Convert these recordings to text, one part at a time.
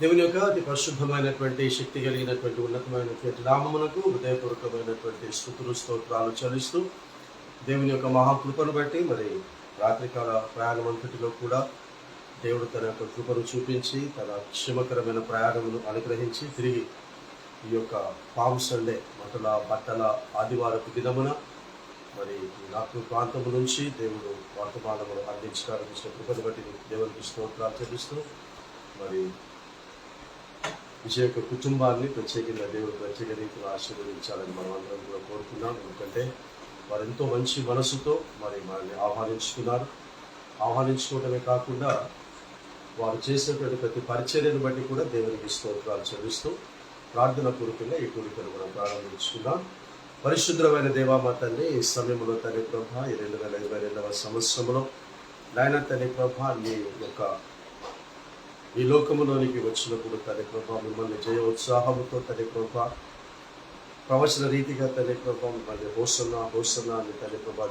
దేవుని యొక్క అతి పరిశుద్ధమైనటువంటి శక్తి కలిగినటువంటి ఉన్నతమైనటువంటి నామమునకు హృదయపూర్వకమైనటువంటి స్తుతులు స్తోత్రాలు చెల్లిస్తూ దేవుని యొక్క మహాకృపను బట్టి మరి రాత్రికాల ప్రయాణం అంతటిలో కూడా దేవుడు తన యొక్క కృపను చూపించి తన క్షేమకరమైన ప్రయాణమును అనుగ్రహించి తిరిగి ఈ యొక్క పామ్ సండే బట్టల ఆదివారపు దినమున మరి నాకు ప్రాంతము నుంచి దేవుడు వర్తమానమును అందించడానికి ఇచ్చిన కృపను బట్టి దేవునికి స్తోత్రాలు చెల్లిస్తూ మరి విజయ యొక్క కుటుంబాన్ని ప్రత్యేకంగా దేవుడు ప్రత్యేక రీతిలో ఆశీర్వదించాలని మనం అందరం కూడా కోరుతున్నాం. ఎందుకంటే వారు ఎంతో మంచి మనసుతో మరి మనల్ని ఆహ్వానించుకోవడమే కాకుండా వారు చేసినటువంటి ప్రతి పరిచర్యను బట్టి కూడా దేవునికి స్తోత్రాలు చెల్లిస్తూ ప్రార్థన పూర్వకంగా ఈ కోరికను మనం ప్రారంభించుకున్నాం. పరిశుద్ధమైన దేవామ తండ్రి, ఈ సమయంలో తండ్రి ప్రభా, ఈ 2022వ సంవత్సరంలో నాయన తండ్రి ప్రభా, నీ యొక్క ఈ లోకములోనికి వచ్చినప్పుడు తండ్రి ప్రభా మిమ్మల్ని జయ ఉత్సాహంతో తండ్రి ప్రభా ప్రవచన రీతిగా తండ్రి ప్రభా మిమ్మల్ని హోసన్న అని తండ్రి ప్రభా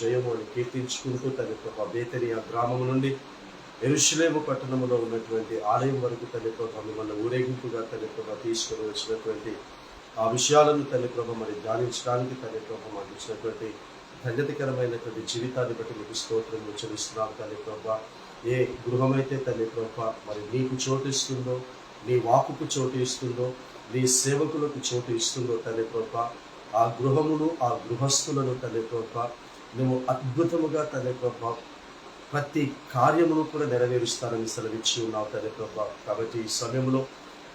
జయము అని కీర్తించుకుంటూ తండ్రి ప్రభా బేతనియా గ్రామం నుండి యెరూషలేము పట్టణంలో ఉన్నటువంటి ఆలయం వరకు తండ్రి ప్రభా మిమ్మల్ని ఊరేగింపుగా తండ్రి ప్రభా తీసుకొని వచ్చినటువంటి ఆ విషయాలను తండ్రి ప్రభా మరి ధ్యానించడానికి తండ్రి ప్రభా మాకు ఇచ్చినటువంటి ధన్యతకరమైనటువంటి జీవితాన్ని బట్టి మీకు స్తోత్రం చెల్లిస్తున్నాం తండ్రి ప్రభా. ఏ గృహమైతే తండ్రి ప్రభా మరి నీకు చోటు ఇస్తుందో, నీ వాకుకు చోటు ఇస్తుందో, నీ సేవకులకు చోటు ఇస్తుందో తండ్రి ప్రభా, ఆ గృహమును ఆ గృహస్థులను తండ్రి ప్రభా నువ్వు అద్భుతముగా తండ్రి ప్రభా ప్రతి కార్యమును కూడా నెరవేరుస్తానని సెలవిచ్చి ఉన్నావు తండ్రి ప్రభా. కాబట్టి ఈ సమయంలో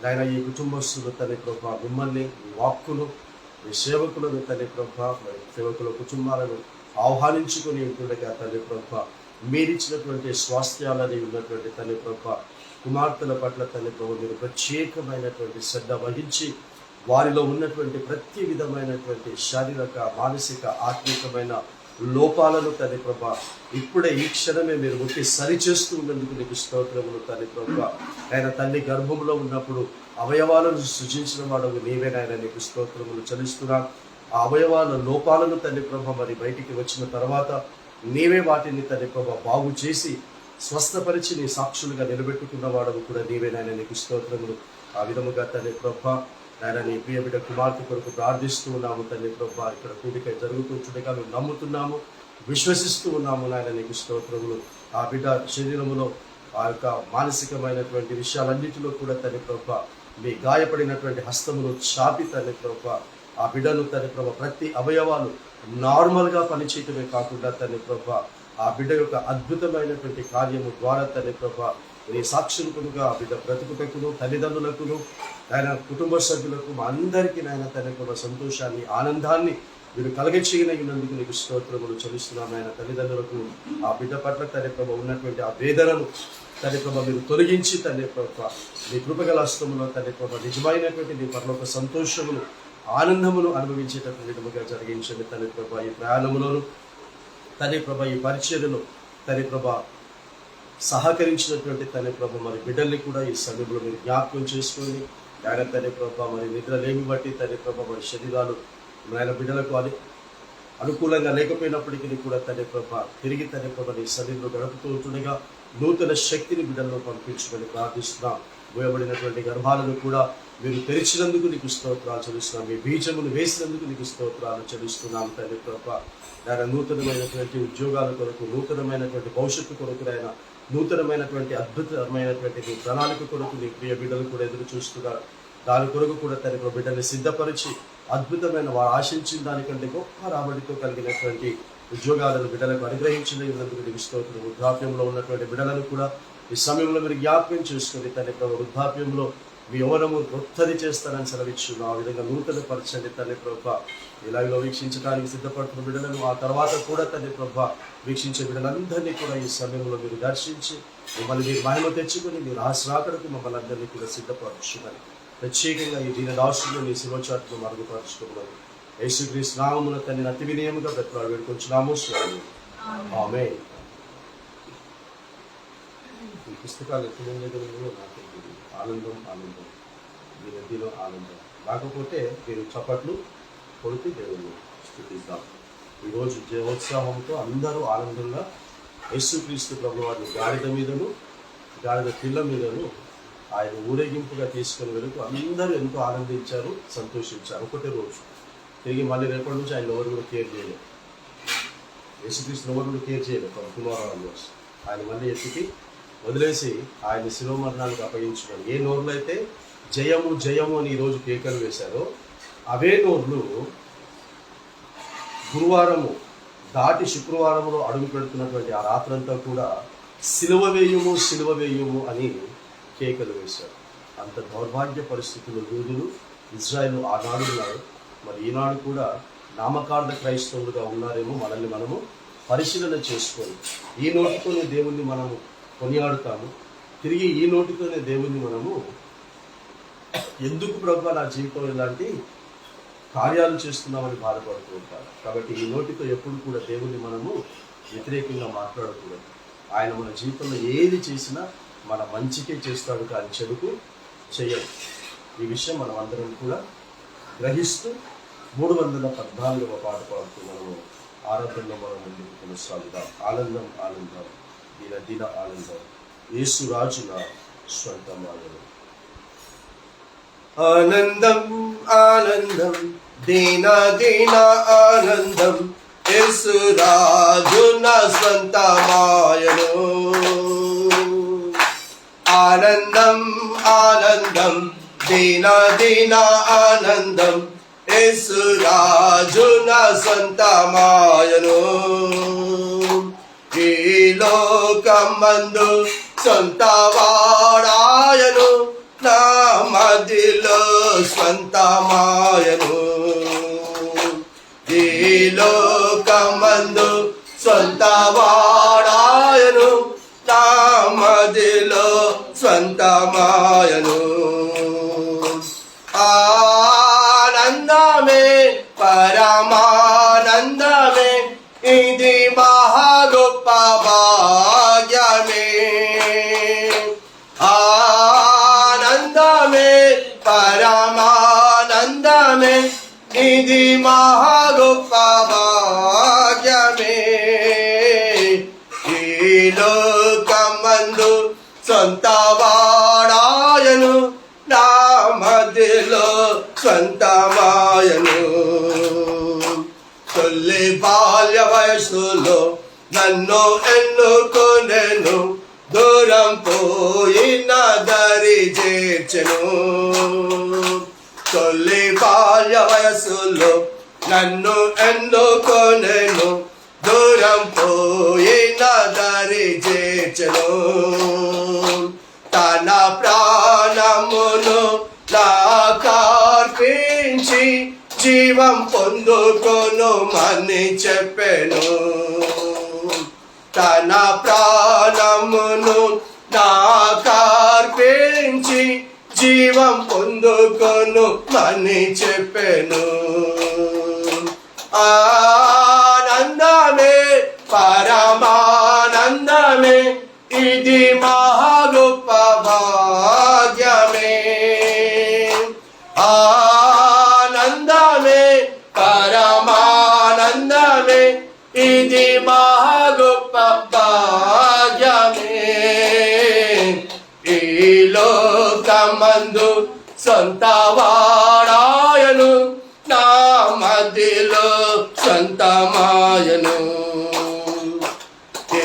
నాయన ఈ కుటుంబస్తులు తండ్రి ప్రభా మిమ్మల్ని ఈ వాక్కును ఈ సేవకులను తండ్రి ప్రభా మరి సేవకుల కుటుంబాలను ఆహ్వానించుకొని ఉంటుండగా తండ్రి ప్రభా మీరిచ్చినటువంటి స్వాస్థ్యాలని ఉన్నటువంటి తండ్రి ప్రభా కుమార్తెల పట్ల తండ్రి ప్రభా మీరు ప్రత్యేకమైనటువంటి శ్రద్ధ వహించి వారిలో ఉన్నటువంటి ప్రతి విధమైనటువంటి శారీరక మానసిక ఆత్మికమైన లోపాలను తండ్రి ప్రభా ఇప్పుడే ఈ క్షణమే మీరు ముట్టి సరిచేస్తూ ఉన్నందుకు నీకు స్తోత్రములు తండ్రి ప్రభా. ఆయన తల్లి గర్భంలో ఉన్నప్పుడు అవయవాలను సృజించిన వాడు నీవేనాయన నీకు స్తోత్రములు చెల్లిస్తున్నా. ఆ అవయవాల లోపాలను తండ్రి ప్రభా మరి బయటికి వచ్చిన తర్వాత నీవే వాటిని తండ్రి ప్రభా బాగు చేసి స్వస్థపరిచి నీ సాక్షులుగా నిలబెట్టుకున్న వాడవు కూడా నీవేనాయన నీకు స్తోత్రములు. ఆ విధముగా తండ్రి ప్రభా నాయన నీ ప్రియ బిడ్డ కుమార్తె కొరకు ప్రార్థిస్తూ ఉన్నాము తండ్రి ప్రభా. ఇక్కడ కూడిక జరుగుతుండగా మేము నమ్ముతున్నాము, విశ్వసిస్తూ ఉన్నాము నాయన నీకు స్తోత్రములు. ఆ బిడ్డ శరీరములో ఆ యొక్క మానసికమైనటువంటి విషయాలన్నింటిలో కూడా తండ్రి ప్రభా మీ గాయపడినటువంటి హస్తమును చాపి తండ్రి ప్రభా ఆ బిడ్డను తండ్రి ప్రభా ప్రతి అవయవాలు నార్మల్గా పనిచేయటమే కాకుండా తండ్రి ప్రభా ఆ బిడ్డ యొక్క అద్భుతమైనటువంటి కార్యము ద్వారా తండ్రి ప్రభా నీ సాక్షులకుగా ఆ బిడ్డ బ్రతుకుటకును తల్లిదండ్రులకును ఆయన కుటుంబ సభ్యులకు అందరికీ నాయన తండ్రి ప్రభా సంతోషాన్ని ఆనందాన్ని మీరు కలగచేయనందుకు నీకు స్తోత్రములు చెల్లిస్తున్నాం. ఆయన తల్లిదండ్రులకు ఆ బిడ్డ పట్ల తండ్రి ప్రభా ఉన్నటువంటి ఆ వేదనను తండ్రి ప్రభా మీరు తొలగించి తండ్రి ప్రభా నీ కృపగల హస్తములో తండ్రి ప్రభా నిజమైనటువంటి నీ పట్ల సంతోషమును ఆనందమును అనుభవించేటటువంటి విధముగా జరిగించండి తండ్రి ప్రభా. ఈ ప్రయాణములోను తండ్రి ప్రభా ఈ పరిచర్యలో తండ్రి ప్రభా సహకరించినటువంటి తండ్రి ప్రభా మరి బిడ్డల్ని కూడా ఈ సమయంలో మీరు జ్ఞాపకం చేసుకొని ఆయన తండ్రి ప్రభా మరి నిద్రలేమి బట్టి తండ్రి ప్రభా మరి శరీరాలు ఆయన బిడ్డలకు అనుకూలంగా లేకపోయినప్పటికీ కూడా తండ్రి ప్రభా తిరిగి తండ్రి ప్రభా నీ శరీరంలో గడుపుతూ ఉంటుండగా నూతన శక్తిని బిడ్డల్లో పంపించుకొని ప్రార్థిస్తున్నాం. పోయబడినటువంటి గర్భాలను కూడా మీరు తెరిచినందుకు నీకు స్తోత్రాలు చెల్లిస్తున్నాం. మీ బీజమును వేసినందుకు నీకు స్తోత్రాలు చెల్లిస్తున్నాం తండ్రి ప్రభా. ఆయన నూతనమైనటువంటి ఉద్యోగాల కొరకు, నూతనమైనటువంటి భవిష్యత్తు కొరకు, ఆయన నూతనమైనటువంటి అద్భుతమైనటువంటి నీ ప్రణాళిక కొరకు నీ ప్రియ బిడ్డలు కూడా ఎదురు చూస్తున్నారు. దాని కొరకు కూడా తండ్రి ప్రభా బిడ్డల్ని సిద్ధపరిచి అద్భుతమైన వారు ఆశించిన దానికంటే గొప్ప రాబడితో కలిగినటువంటి ఉద్యోగాలను బిడ్డలకు అనుగ్రహించినందుకు నీకు స్తోత్రం. వృద్ధాప్యంలో ఉన్నటువంటి బిడ్డలను కూడా ఈ సమయంలో మీరు జ్ఞాపకం చేసుకుని తండ్రి ప్రభా వృద్ధాప్యంలో మీ యవ్వనము గొప్పది చేస్తారని సెలవిచ్చును. ఆ విధంగా నూతన పరచండి తండ్రి ప్రభా. ఇలాగలో వీక్షించడానికి సిద్ధపడుతున్న బిడ్డలను ఆ తర్వాత కూడా తండ్రి ప్రభా వీక్షించే బిడ్డలందరినీ కూడా ఈ సమయంలో మీరు దర్శించి మిమ్మల్ని మీరు మహిమ తెచ్చుకొని మీరు ఆశ్రాకడకు మమ్మల్ని అందరినీ కూడా సిద్ధపరచుకొని ప్రత్యేకంగా ఈ దీని రాష్ట్రంలో నీ శివచాటును మరుగుపరచుకోమని యేసుక్రీస్తు నామమున తండ్రిని అతి వినయముగా బ్రతిమాలు వేడుకొంచున్నాము స్వామి. ఆమేన్. ఈ పుస్తకాలు ఎప్పుడు నాకు ఆనందం మీ నదిలో ఆనందం రాకపోతే మీరు చప్పట్లు కొడుతూ దేవుని స్తుతిద్దాం. ఈరోజు జయోత్సాహంతో అందరూ ఆనందంగా యేసుక్రీస్తు ప్రభువారిని గాడిద మీదను గాడిద పిల్ల మీదను ఆయన ఊరేగింపుగా తీసుకుని వెళుతూ అందరూ ఎంతో ఆనందించారు, సంతోషించారు. ఒకటే రోజు తిరిగి మళ్ళీ రేపటి నుంచి ఆయన ఎవరు కూడా కేర్ చేయలేదు. యేసుక్రీస్తు ఎవరు కూడా కేర్ చేయలేదు. కుమారాలు కోసం ఆయన మళ్ళీ ఎత్తికి వదిలేసి ఆయన శిలువ మరణానికి అప్పగించుకొని ఏ నోర్లు అయితే జయము జయము అని ఈరోజు కేకలు వేశారో అవే నోర్లు గురువారము దాటి శుక్రవారంలో అడుగు పెడుతున్నటువంటి ఆ రాత్రంతా కూడా సిలువ వేయుము అని కేకలు వేశారు. అంత దౌర్భాగ్య పరిస్థితుల్లో యూదులు ఇజ్రాయేలు ఆనాడు ఉన్నారు. మరి ఈనాడు కూడా నామకార్థ క్రైస్తవులుగా ఉన్నారేమో. మనల్ని మనము పరిశీలన చేసుకొని ఈ నోటితోనే దేవుణ్ణి మనము కొనియాడుతాము, తిరిగి ఈ నోటితోనే దేవుణ్ణి మనము ఎందుకు ప్రభువా నా జీవితంలో ఇలాంటి కార్యాలు చేస్తున్నామని బాధపడుతూ ఉంటారు. కాబట్టి ఈ నోటితో ఎప్పుడు కూడా దేవుణ్ణి మనము వ్యతిరేకంగా మాట్లాడకూడదు. ఆయన మన జీవితంలో ఏది చేసినా మన మంచికే చేస్తాడు, కానీ చెడుకు చేయడు. ఈ విషయం మనం అందరం కూడా గ్రహిస్తూ 314వ పాట పాడుతూ మనము ఆరాధనలో మనం ముందుకు కొనసాగుదాం. ఆనందం ఆనందం దిన దిన ఆనందం యేసు రాజు నా స్వంతమాయను. ఆనందం ఆనందం దిన దిన ఆనందం యేసు రాజు నా స్వంతమాయను. ఆనందం ఆనందం దిన దిన ఆనందం యేసు రాజు నా స్వంతమాయను. ఈ లోకమందు సొంతవాడాయను, నా మదిలో స్వంతమాయను. ఈ లోకమందు సొంతవాడాయను, నా మదిలో స్వంతమాయను. ఆనందమే పరమానందమే, ఇది మహా గొప్ప భాగ్యమే. ఆనందమే పరమానందమే, ఇది మహా గొప్ప భాగ్యమే. ఈ లోకమందు సొంతవాడాయను, నా మధ్యలో స్వంతమాయను. తొలి బాల్య వయసులో నన్ను ఎన్నుకొనెను, దూరం పోయిన దరి చేర్చెను. తొలి బాల్య వయసులో నన్ను ఎన్నుకొనెను, దూరం పోయిన దరి చేర్చెను. తన ప్రాణమును నాకర్పించి జీవం పొందుకొను మని చెప్పెను. తన ప్రాణమును నాకర్పించి జీవం పొందుకొను మని చెప్పెను. ఆనందమే పరమానందమే, ఇది మహా గొప్ప భాగ్యమే. ఆనందమే పరమానందమే, ఇది మహా గొప్ప భాగ్యమే. ఈ లోకమందు సొంతవాడాయను, నా మధ్యలో సొంతమాయను. ఏ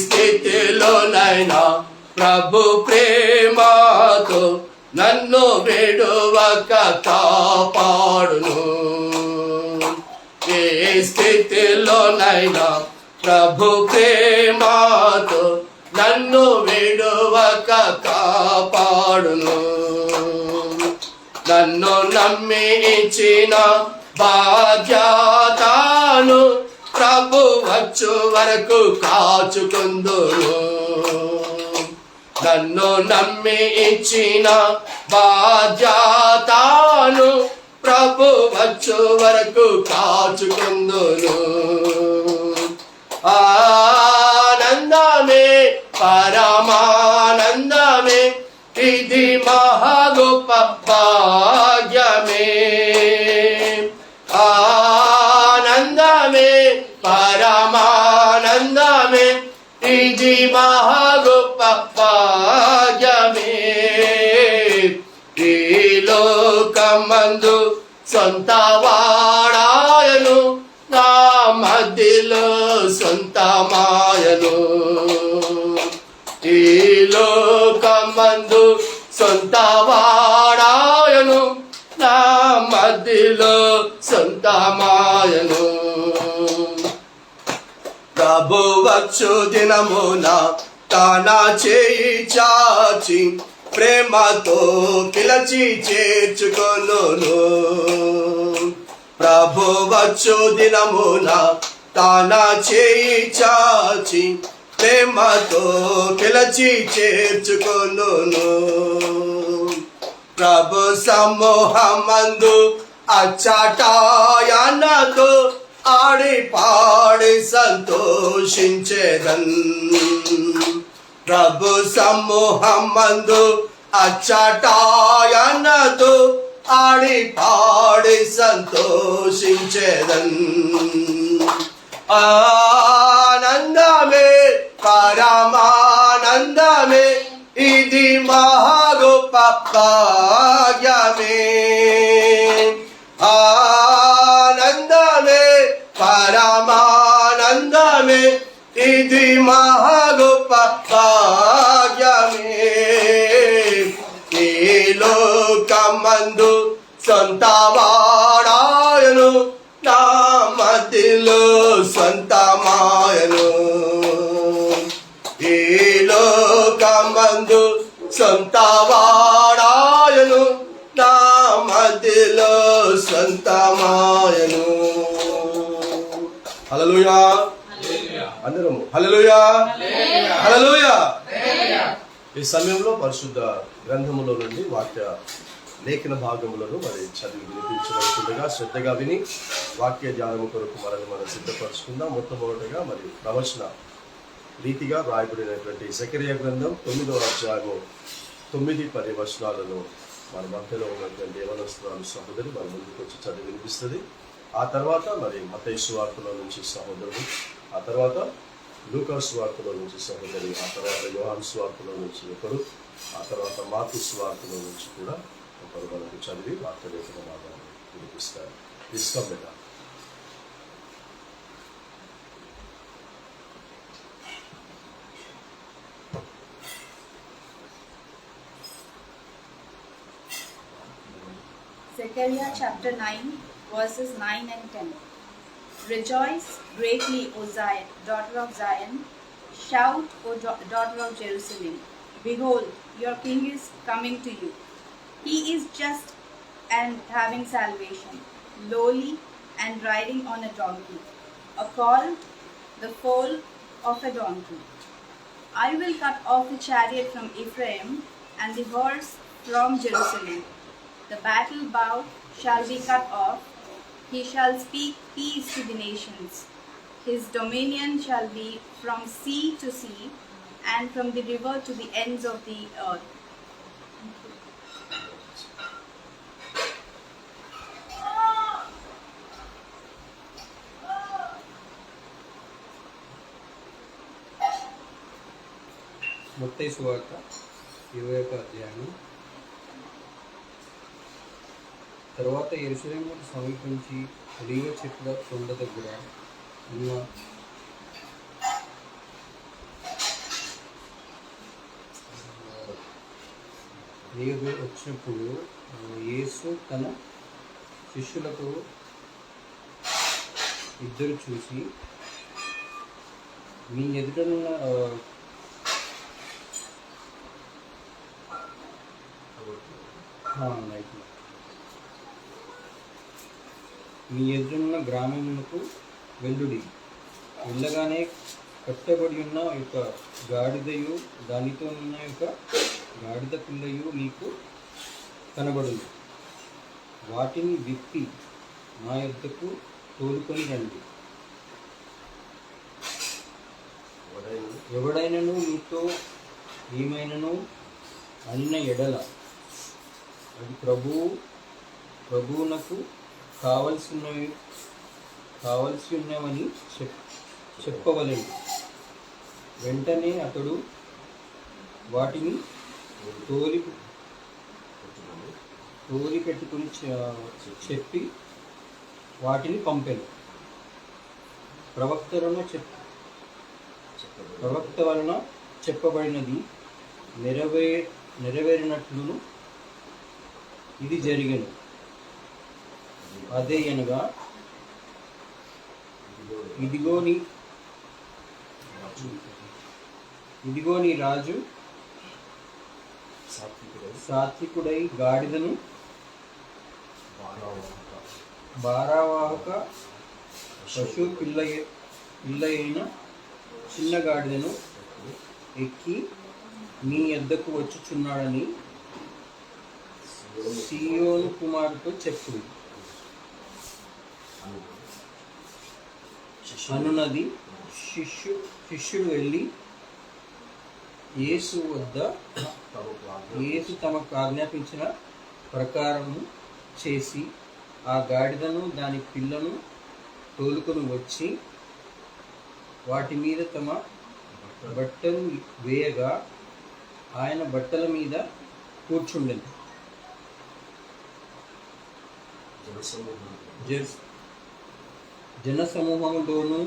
స్థితిలోనైనా ప్రభు ప్రేమతో నన్ను విడువక కాపాడును. ఏ స్థితిలోనైనా ప్రభు ప్రేమతో నన్ను విడువక కాపాడును. నన్ను నమ్మి ఇచ్చిన బాధ్యతను ప్రభు వచ్చు వరకు కాచుకుందును. నన్ను నమ్మి ఇచ్చిన బాధ్యతను ప్రభు వచ్చు వరకు కాచుకుందును. ఆనందమే పరమానందమే, ఇది మహా గొప్ప భాగ్యమే. ఆనందమే పరమానందమే, ఇది మహా గొప్ప భాగ్యమే. సొంత వాడాయను నా మధ్యలో సొంతమాయను ఈ లోకమందు సొంత వాడాయను నా మధ్యలో సొంతమాయను ప్రభు వచ్చు దినమున తన చేయి చాచి ప్రేమతో పిలచి చేర్చుకొనును ప్రభు వచ్చు దినమున తన చేయి చాచి ప్రేమతో పిలచి చేర్చుకొనును ప్రభు సమూహమందు అచ్చటాయనతో ఆడి పాడి సంతోషించేదన్ ప్రభు సమూహమందు అచ్చటాయనతో ఆడి పాడి సంతోషించేదన్ ఆనందమే పరమానందమే ఇది మహా గొప్ప భాగ్యమే ఆనందమే పరమానందమే ఇది మహా గొప్ప భాగ్యమే ఈ లోకమందు సొంత వాడాయను నా మధ్యలో సొంతమాయను ఈ లోకమందు సొంత వాడాయను నా మధ్యలో సొంతమాయను హల్లెలూయా అందరము హల్లెలూయా హల్లెలూయా. ఈ సమయంలో పరిశుద్ధ గ్రంథములో నుండి వాక్య లేఖన భాగములను మరి చదివి వినిపించబడుతుండగా శ్రద్ధగా విని వాక్య ధ్యానము కొరకు మనం సిద్ధపరచుకుందాం. మొట్టమొదటిగా మరి ప్రవచన రీతిగా రాయబడినటువంటి జకరియా గ్రంథం 9వ అధ్యాయము 9-10 వచనాలను మన మధ్యలో ఉన్నటువంటి యవనస్తురాలు సహోదరి మన ముందుకు వచ్చి చదివి వినిపిస్తుంది. ఆ తర్వాత మరి మత్తయి సువార్తలో నుంచి సహోదరుడు, ఆ తర్వాత లూకా సువార్తలో నుంచి సహోదరి, ఆ తర్వాత యోహాను సువార్తలో నుంచి ఒకరు, ఆ తర్వాత మార్కు సువార్తలో నుంచి కూడా ఒకరు మనకు చదివి వాక్యలేఖన భాగాన్ని వినిపిస్తారు. ఇస్తాం లేదా? Zechariah chapter 9, verses 9 and 10. Rejoice greatly, O Zion, daughter of Zion. Shout, O daughter of Jerusalem. Behold, your king is coming to you. He is just and having salvation, lowly and riding on a donkey, a colt, the foal of a donkey. I will cut off the chariot from Ephraim and the horse from Jerusalem. The battle bow shall be cut off. He shall speak peace to the nations. His dominion shall be from sea to sea and from the river to the ends of the earth. మత్తయి సువార్త 21వ అధ్యాయం. తరువాత యెరూషలేముకు సమీపించి ఒలీవ చెట్ల కొండ దగ్గర ఉన్న వచ్చినప్పుడు యేసు తన శిష్యులకు ఇద్దరు చూసి, మీ ఎదుటనున్న మీ ఎదురున్న గ్రామమునకు వెళ్ళుడి. వెళ్ళగానే కట్టబడి ఉన్న యొక్క గాడిదయు దానితో ఉన్న యొక్క గాడిద పిల్లయు మీకు కనబడును. వాటిని విప్పి నా యొద్దకు తోలుకొని రండి. ఎవడైనను మీతో ఏమైనను అన్న ఎడల అది ప్రభువునకు కావలసి ఉన్నవని చెప్పవలెను. వెంటనే అతడు వాటిని తోలి పెట్టుకుని చెప్పి వాటిని పంపెను. ప్రవక్త వలన చెప్పబడినది నెరవేరినట్లును ఇది జరిగెను. అదే అనగా ఇదిగో నీ రాజు సాత్వికుడై గాడిదను భారవాహక పశు పిల్లయైన చిన్న గాడిదను ఎక్కి నీ యొద్దకు వచ్చుచున్నాడని సీయోను కుమారుతో చెప్పుడు అనున్నది. శిష్యుడు వెళ్ళి యేసు తమకు ఆజ్ఞాపించిన ప్రకారము చేసి ఆ గాడిదను దాని పిల్లను తోలుకొని వచ్చి వాటి మీద తమ బట్టలు వేయగా ఆయన బట్టల మీద కూర్చుండెను. జనసమూహంలోనూ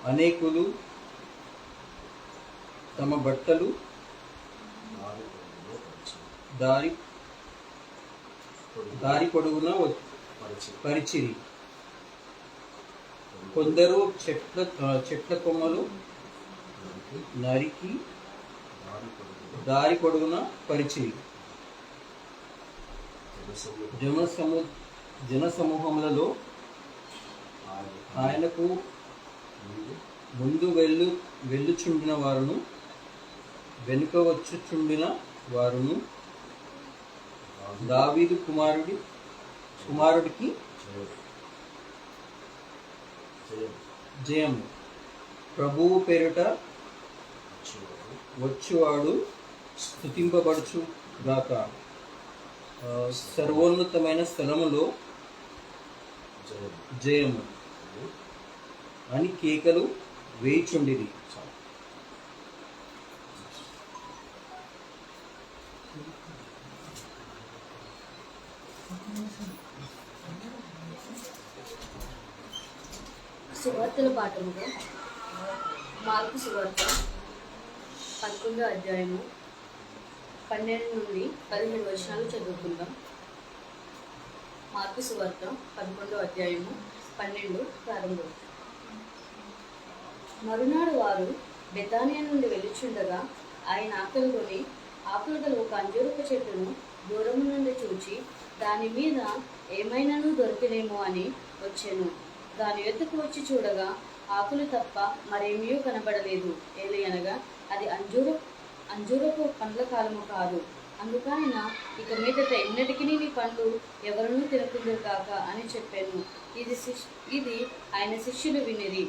అనేకులు తమ బట్టలు దారి పొడుగున పరిచిరి. కొందరు చెట్ల కొమ్మలు నరికి దారి పొడుగున పరిచిరి. జనసమూహములలో ఆయనకు ముందు వెళ్ళుచుండిన వారును వెనుక వచ్చుచుండిన వారును దావీదు కుమారుడికి జయము, ప్రభువు పేరిట వచ్చువాడు స్తుతింపబడుచు గాక, సర్వోన్నతమైన స్థలములో జయము అని కేకలు వేయిచుండిరి. సువార్తల పాఠముగా మార్కు సువార్త 11వ అధ్యాయము 12 నుండి 17 వచనాలు చదువుకుందాం. మార్కు సువార్త 11వ అధ్యాయము 12 ప్రారంభం. మరునాడు వారు బెతానియా నుండి వెళ్ళుచుండగా ఆయన ఆకలిగొని ఆకులు ఒక అంజూరపు చెట్టును దూరము నుండి చూచి దాని మీద ఏమైనాను దొరికినేమో అని వచ్చాను. దాని ఎత్తుకు వచ్చి చూడగా ఆకులు తప్ప మరేమీ కనబడలేదు. ఏలయనగా అది అంజూరపు పండ్ల కాలము కాదు. అందుకైన ఇక మీదట ఎన్నటికీ నీ పండ్లు ఎవరునూ తినకుందురు కాక అని చెప్పాను. ఇది ఆయన శిష్యులు వినిరి.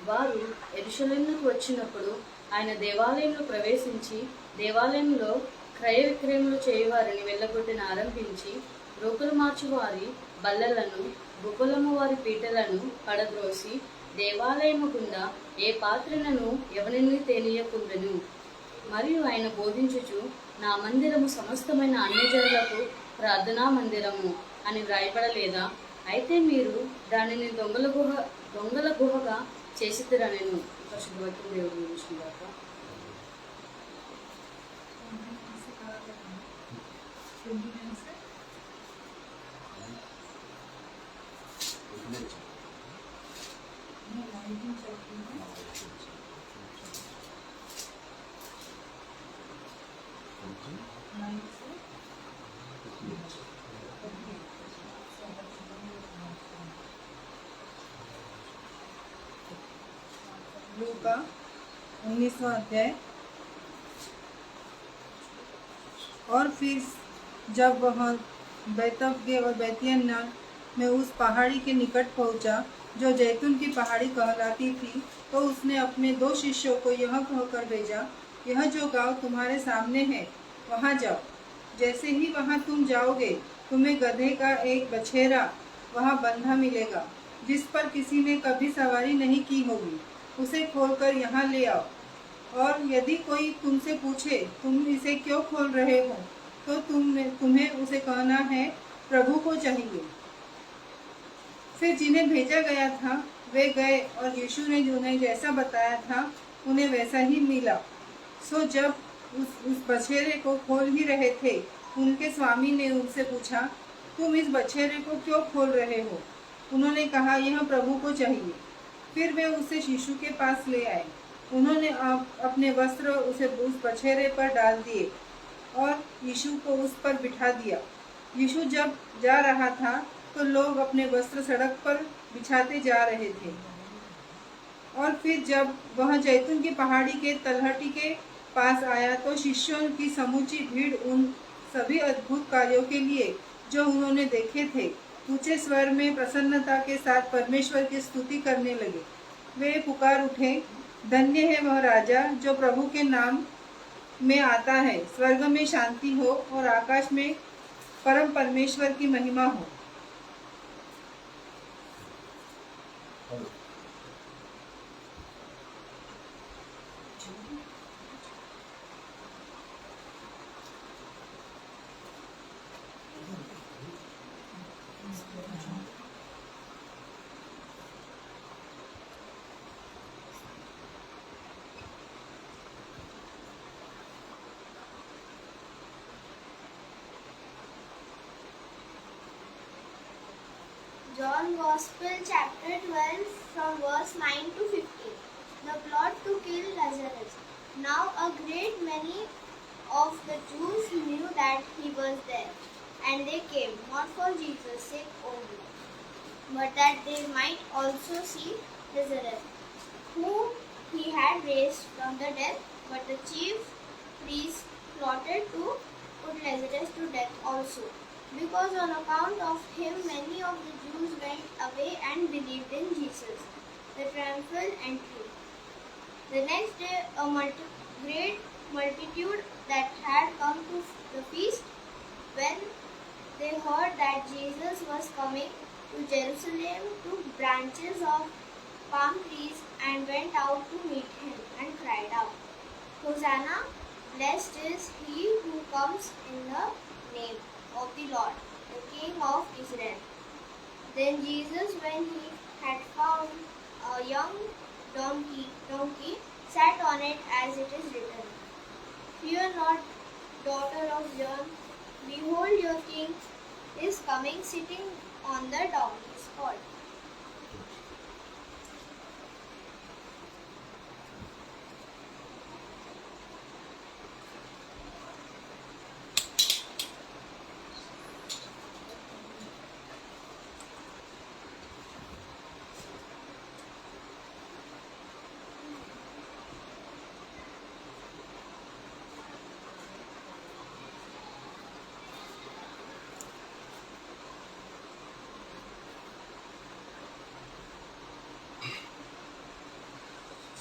వారు యెరూషలేమునకు వచ్చినప్పుడు ఆయన దేవాలయంలో ప్రవేశించి దేవాలయంలో క్రయ విక్రయములు చేయువారిని వెళ్ళగొట్టిన ఆరంభించి రోకులు మార్చువారి బల్లలను గుబ్బలము వారి పీటలను పడద్రోసి దేవాలయము గుండా ఏ పాత్రలను ఎవరిని తేనీయకుండెను. మరియు ఆయన బోధించుచు నా మందిరము సమస్తమైన అన్యజనులకు ప్రార్థనా మందిరము అని వ్రాయబడలేదా? అయితే మీరు దానిని దొంగల గుహగా చేసిద్దరనెను. పరిశుద్ధ దేవుడు గురించిగాక. लूका 19वां अध्याय। और फिर जब वह बैतफगे और बैतियन्ना में उस पहाड़ी के निकट पहुंचा जो जैतून की पहाड़ी कहलाती थी, तो उसने अपने 2 शिष्यों को यह कहकर भेजा, यह जो गांव तुम्हारे सामने है वहां जाओ। जैसे ही वहां तुम जाओगे तुम्हें गधे का एक बछेरा वहां बंधा मिलेगा, जिस पर किसी ने कभी सवारी नहीं की होगी। उसे खोलकर यहाँ ले आओ। और यदि कोई तुमसे पूछे तुम इसे क्यों खोल रहे हो, तो तुम्हें उसे कहना है, प्रभु को चाहिए। फिर जिन्हें भेजा गया था वे गए और यीशु ने उन्हें जैसा बताया था उन्हें वैसा ही मिला। सो जब उस बछेरे को खोल ही रहे थे, उनके स्वामी ने उनसे पूछा, तुम इस बछेरे को क्यों खोल रहे हो? उन्होंने कहा, यह प्रभु को चाहिए। फिर वे उसे यीशु के पास ले आए। उन्होंने अपने वस्त्र उस बछेरे पर डाल दिए और यीशु को उस पर बिठा दिया। यीशु जब जा रहा था तो लोग अपने वस्त्र सड़क पर बिछाते जा रहे थे। और फिर जब वह जैतून की पहाड़ी के तलहटी के पास आया तो शिष्यों की समूची भीड़ उन सभी अद्भुत कार्यों के लिए जो उन्होंने देखे थे ऊंचे स्वर में प्रसन्नता के साथ परमेश्वर की स्तुति करने लगे। वे पुकार उठे, धन्य है वह राजा जो प्रभु के नाम में आता है। स्वर्ग में शांति हो और आकाश में परम परमेश्वर की महिमा हो। John Gospel chapter 12 from verse 9 to 15. The plot to kill Lazarus. Now a great many of the Jews knew that he was there, and they came, not for Jesus' sake only, but that they might also see Lazarus, whom he had raised from the dead. But the chief priests plotted to put Lazarus to death also, because on account of him many of the Jews went away and believed in Jesus. The triumphal entry. The next day a great multitude that had come to the feast, when they heard that Jesus was coming to Jerusalem, took branches of palm trees and went out to meet him and cried out, Hosanna, blessed is he who comes in the name of the Lord, the King of Israel. Then Jesus, when he had found a young donkey, sat on it, as it is written, Fear not, daughter of Zion, behold your king is coming, sitting on the donkey's colt.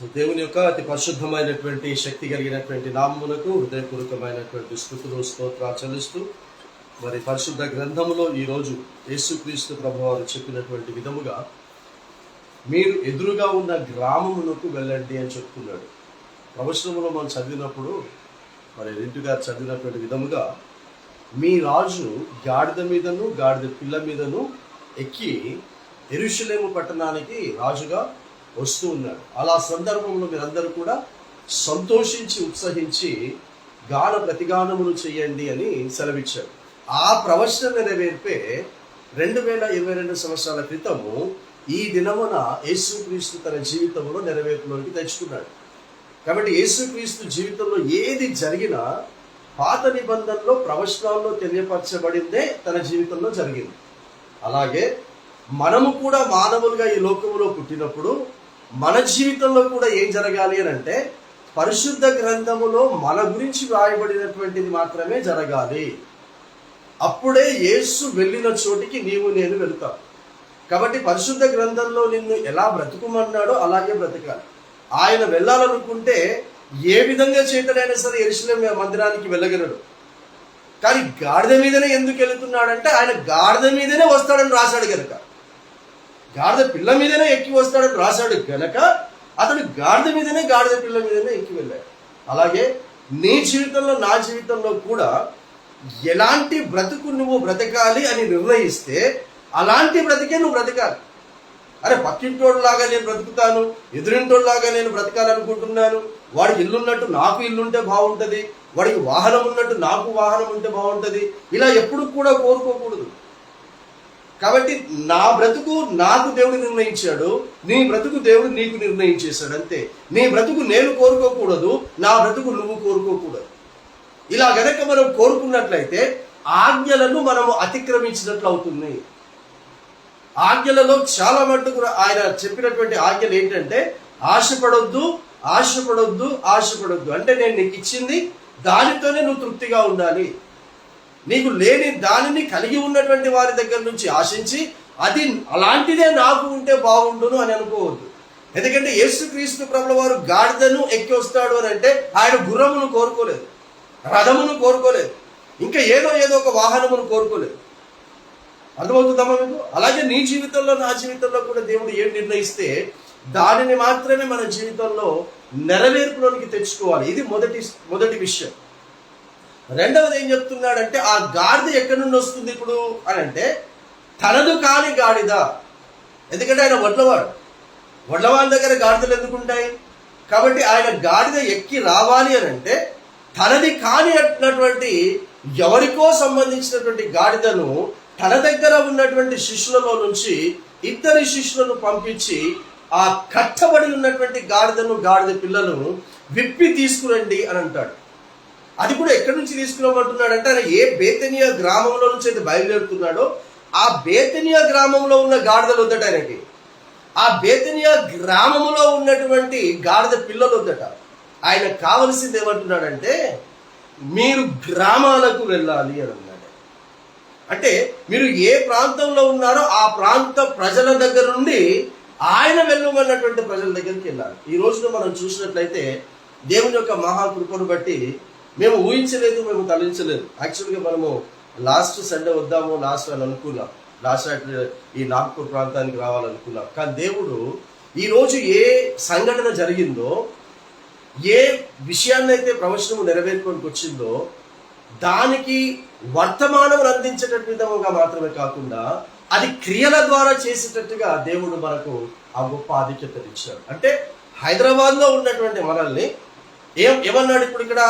So దేవుని యొక్క అతి పరిశుద్ధమైనటువంటి శక్తి కలిగినటువంటి నామమునకు హృదయపూర్వకమైనటువంటి స్తుతులు స్తోత్రాలు చెల్లిస్తూ మరి పరిశుద్ధ గ్రంథములో ఈరోజు యేసుక్రీస్తు ప్రభువారు చెప్పినటువంటి విధముగా మీరు ఎదురుగా ఉన్న గ్రామమునకు వెళ్ళండి అని చెప్తున్నాడు. ప్రవచనములో మనం చదివినప్పుడు మరి రెడ్డి గారు చదివినటువంటి విధముగా మీ రాజు గాడిద మీదను గాడిద పిల్ల మీదను ఎక్కి యెరూషలేము పట్టణానికి రాజుగా వస్తూ ఉన్నాడు. అలా సందర్భంలో మీరందరూ కూడా సంతోషించి ఉత్సహించి గాన ప్రతిగానములు చేయండి అని సెలవిచ్చాడు. ఆ ప్రవచనం నెరవేర్పే 2022 సంవత్సరాల క్రితము ఈ దినమున యేసుక్రీస్తు తన జీవితంలో నెరవేర్పులోకి తెచ్చుకున్నాడు. కాబట్టి యేసుక్రీస్తు జీవితంలో ఏది జరిగినా పాత నిబంధనలో ప్రవచనాల్లో తెలియపరచబడిందే తన జీవితంలో జరిగింది. అలాగే మనము కూడా మానవులుగా ఈ లోకములో పుట్టినప్పుడు మన జీవితంలో కూడా ఏం జరగాలి అని అంటే పరిశుద్ధ గ్రంథములో మన గురించి వ్రాయబడినటువంటిది మాత్రమే జరగాలి. అప్పుడే యేసు వెళ్ళిన చోటికి నీవు నేను వెళ్తాం. కాబట్టి పరిశుద్ధ గ్రంథంలో నిన్ను ఎలా బ్రతుకుమన్నాడో అలాగే బ్రతకాలి. ఆయన వెళ్ళాలనుకుంటే ఏ విధంగా చేతనైనా సరే యెరూషలేము మందిరానికి వెళ్ళగలడు. కానీ గాడిద మీదనే ఎందుకు వెళుతున్నాడంటే ఆయన గాడిద మీదనే వస్తాడని రాశాడు గనక, గాడిద పిల్ల మీదనే ఎక్కి వస్తాడని రాశాడు గనక అతడు గాడిద మీదనే గాడిద పిల్ల మీదనే ఎక్కి వెళ్ళాడు. అలాగే నీ జీవితంలో నా జీవితంలో కూడా ఎలాంటి బ్రతుకు నువ్వు బ్రతకాలి అని నిర్ణయిస్తే అలాంటి బ్రతికే నువ్వు బ్రతకాలి. అరే పక్కింటోళ్ళలాగా నేను బ్రతుకుతాను, ఎదురింటోళ్ళలాగా నేను బ్రతకాలనుకుంటున్నాను, వాడికి ఇల్లున్నట్టు నాకు ఇల్లుంటే బాగుంటుంది, వాడికి వాహనం ఉన్నట్టు నాకు వాహనం ఉంటే బాగుంటుంది, ఇలా ఎప్పుడు కూడా కోరుకోకూడదు. కాబట్టి నా బ్రతుకు నాకు దేవుడు నిర్ణయించాడు, నీ బ్రతుకు దేవుడు నీకు నిర్ణయించేశాడు అంతే. నీ బ్రతుకు నేను కోరుకోకూడదు, నా బ్రతుకు నువ్వు కోరుకోకూడదు. ఇలా గనక మనం కోరుకున్నట్లయితే ఆజ్ఞలను మనము అతిక్రమించినట్లు అవుతుంది. ఆజ్ఞలలో చాలా మట్టుకు ఆయన చెప్పినటువంటి ఆజ్ఞలు ఏంటంటే ఆశపడొద్దు, ఆశపడొద్దు, ఆశపడొద్దు. అంటే నేను నీకు ఇచ్చింది దానితోనే నువ్వు తృప్తిగా ఉండాలి. నీకు లేని దానిని కలిగి ఉన్నటువంటి వారి దగ్గర నుంచి ఆశించి అది అలాంటిదే నాకు ఉంటే బాగుండును అని అనుకోవద్దు. ఎందుకంటే యేసుక్రీస్తు ప్రభుల వారు గాడిదను ఎక్కి వస్తాడు అని అంటే ఆయన గుర్రమును కోరుకోలేదు, రథమును కోరుకోలేదు, ఇంకా ఏదో ఒక వాహనమును కోరుకోలేదు. అర్థమవుతుందమ్మా మీకు? అలాగే నీ జీవితంలో నా జీవితంలో కూడా దేవుడు ఏం నిర్ణయిస్తే దానిని మాత్రమే మన జీవితంలో నెరవేర్పులోనికి తెచ్చుకోవాలి. ఇది మొదటి విషయం. రెండవది ఏం చెప్తున్నాడంటే ఆ గాడిద ఎక్కడి నుండి వస్తుంది ఇప్పుడు అని అంటే తనదు కాని గాడిద. ఎందుకంటే ఆయన వడ్లవాడి దగ్గర గాడిదలు ఎందుకుంటాయి? కాబట్టి ఆయన గాడిద ఎక్కి రావాలి అని అంటే తనది కాని అన్నటువంటి ఎవరికో సంబంధించినటువంటి గాడిదను తన దగ్గర ఉన్నటువంటి శిష్యులలో నుంచి ఇద్దరి శిష్యులను పంపించి ఆ కట్టబడి ఉన్నటువంటి గాడిద పిల్లలను విప్పి తీసుకురండి అని అంటాడు. అది కూడా ఎక్కడి నుంచి తీసుకురామంటున్నాడంటే ఆయన ఏ బేతనియా గ్రామంలో నుంచి అయితే బయలుదేరుతున్నాడో ఆ బేతనియా గ్రామంలో ఉన్న గాడిదలు వద్దట ఆయనకి. ఆ బేతనియా గ్రామంలో ఉన్నటువంటి గాడిద పిల్లలు వద్దట. ఆయన కావలసింది ఏమంటున్నాడంటే మీరు గ్రామాలకు వెళ్ళాలి అని అన్నాడు. అంటే మీరు ఏ ప్రాంతంలో ఉన్నారో ఆ ప్రాంత ప్రజల దగ్గర నుండి ఆయన వెళ్ళమన్నటువంటి ప్రజల దగ్గరికి వెళ్ళాలి. ఈ రోజున మనం చూసినట్లయితే దేవుని యొక్క మహాకృపను బట్టి మేము ఊహించలేదు, మేము తలించలేదు. యాక్చువల్గా మనము లాస్ట్ సండే వద్దాము అని అనుకున్నాం, లాస్ట్ ఈ నాగ్పూర్ ప్రాంతానికి రావాలనుకున్నాం. కానీ దేవుడు ఈరోజు ఏ సంఘటన జరిగిందో, ఏ విషయాన్ని అయితే ప్రవచనము నెరవేర్చుకోనికి వచ్చిందో దానికి వర్తమానం అందించేటట్టు విధముగా మాత్రమే కాకుండా అది క్రియల ద్వారా చేసేటట్టుగా దేవుడు మనకు ఆ గొప్ప ఆధిక్యతను ఇచ్చాడు. అంటే హైదరాబాద్లో ఉన్నటువంటి మనల్ని ఏమన్నాడు ఇప్పుడు ఇక్కడ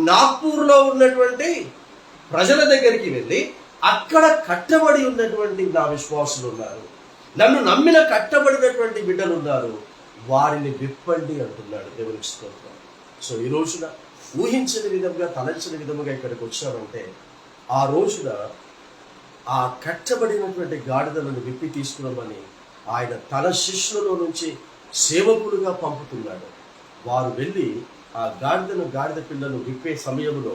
నాగ్పూర్లో ఉన్నటువంటి ప్రజల దగ్గరికి వెళ్ళి అక్కడ కట్టబడి ఉన్నటువంటి నా విశ్వాసులు ఉన్నారు, నన్ను నమ్మిన కట్టబడినటువంటి బిడ్డలు ఉన్నారు, వారిని విప్పండి అంటున్నాడు. దేవునికి స్తోత్రం. సో ఈ రోజున ఊహించని విధంగా తలంచని విధముగా ఇక్కడికి వచ్చామంటే ఆ రోజున ఆ కట్టబడినటువంటి గాడిదలను విప్పి తీసుకున్నామని ఆయన తన శిష్యులలో నుంచి సేవకులుగా పంపుతున్నాడు. వారు వెళ్ళి ఆ గాడిద పిల్లలు విప్పే సమయంలో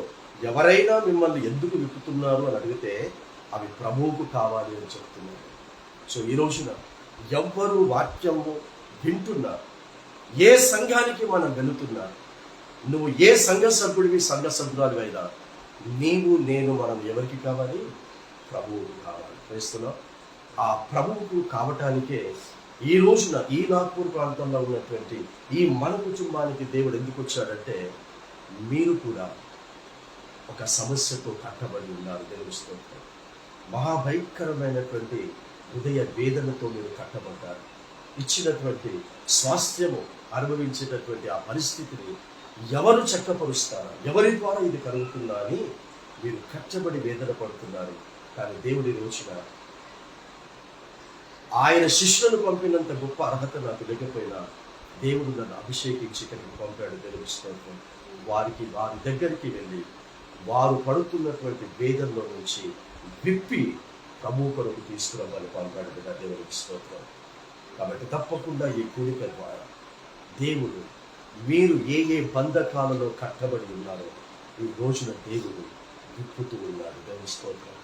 ఎవరైనా మిమ్మల్ని ఎందుకు విప్పుతున్నారు అని అడిగితే అవి ప్రభువుకు కావాలి అని చెప్తున్నారు. సో ఈ రోజున ఎవ్వరు వాక్యము వింటున్నారు, ఏ సంఘానికి మనం వెళుతున్నా, నువ్వు ఏ సంఘ సభ్యుడివి, సంఘ సభ్యురాలు అయినా నీవు నేను మనం ఎవరికి కావాలి? ప్రభువుకు కావాలి. చేస్తున్నాం. ఆ ప్రభువుకు కావటానికే ఈ రోజున ఈ నాగ్పూర్ ప్రాంతంలో ఉన్నటువంటి ఈ మన కుటుంబానికి దేవుడు ఎందుకు వచ్చాడంటే మీరు కూడా ఒక సమస్యతో కట్టబడి ఉన్నారు. తెలుస్తూ మహాభయంకరమైనటువంటి హృదయ వేదనతో మీరు కట్టబడ్డారు. ఇచ్చినటువంటి స్వాస్థ్యము అనుభవించేటటువంటి ఆ పరిస్థితిని ఎవరు చక్కపరుస్తారా, ఎవరి ద్వారా ఇది కలుగుతుందా అని మీరు కట్టబడి వేదన పడుతున్నారు. కానీ దేవుడి రోజున ఆయన శిష్యులను పంపినంత గొప్ప అర్హత నాకు లేకపోయినా దేవుడు నన్ను అభిషేకించి ఇక్కడికి పంపాడు. తెలుస్తూ వారి దగ్గరికి వెళ్ళి వారు పడుతున్నటువంటి వేదనలో నుంచి విప్పి ప్రభు కొరకు తీసుకురావాలని పంపాడు కదా. దేవునికి స్తోత్రం. కాబట్టి తప్పకుండా ఈ కూడిక ద్వారా దేవుడు మీరు ఏ బంధకాలలో కట్టబడి ఉన్నారో ఈ రోజున దేవుడు విప్పుతూ ఉన్నాడు. దేవుని స్తోత్రం.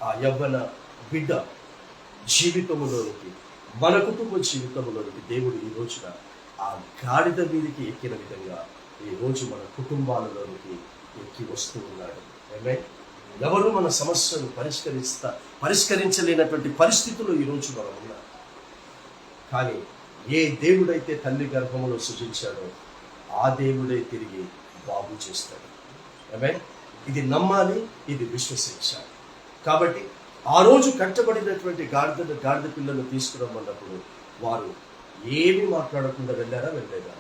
ఆ యవ్వన బిడ్డ జీవితంలోనికి, మన కుటుంబ జీవితంలోనికి దేవుడు ఈ రోజున ఆ గాడిద మీదకి ఎక్కిన విధంగా ఈ రోజు మన కుటుంబాలలోనికి ఎక్కి వస్తూ ఉన్నాడు. ఎవరు మన సమస్యను పరిష్కరించలేనటువంటి పరిస్థితుల్లో ఈరోజు మనం ఉన్నాం. కానీ ఏ దేవుడైతే తల్లి గర్భంలో సృజించాడో ఆ దేవుడే తిరిగి బాగు చేస్తాడు. ఇది నమ్మాలి, ఇది విశ్వసించాలి. కాబట్టి ఆ రోజు కట్టబడినటువంటి గాడిద పిల్లలను తీసుకురమ్మన్నప్పుడు వారు ఏమీ మాట్లాడకుండా వెళ్ళలేదా?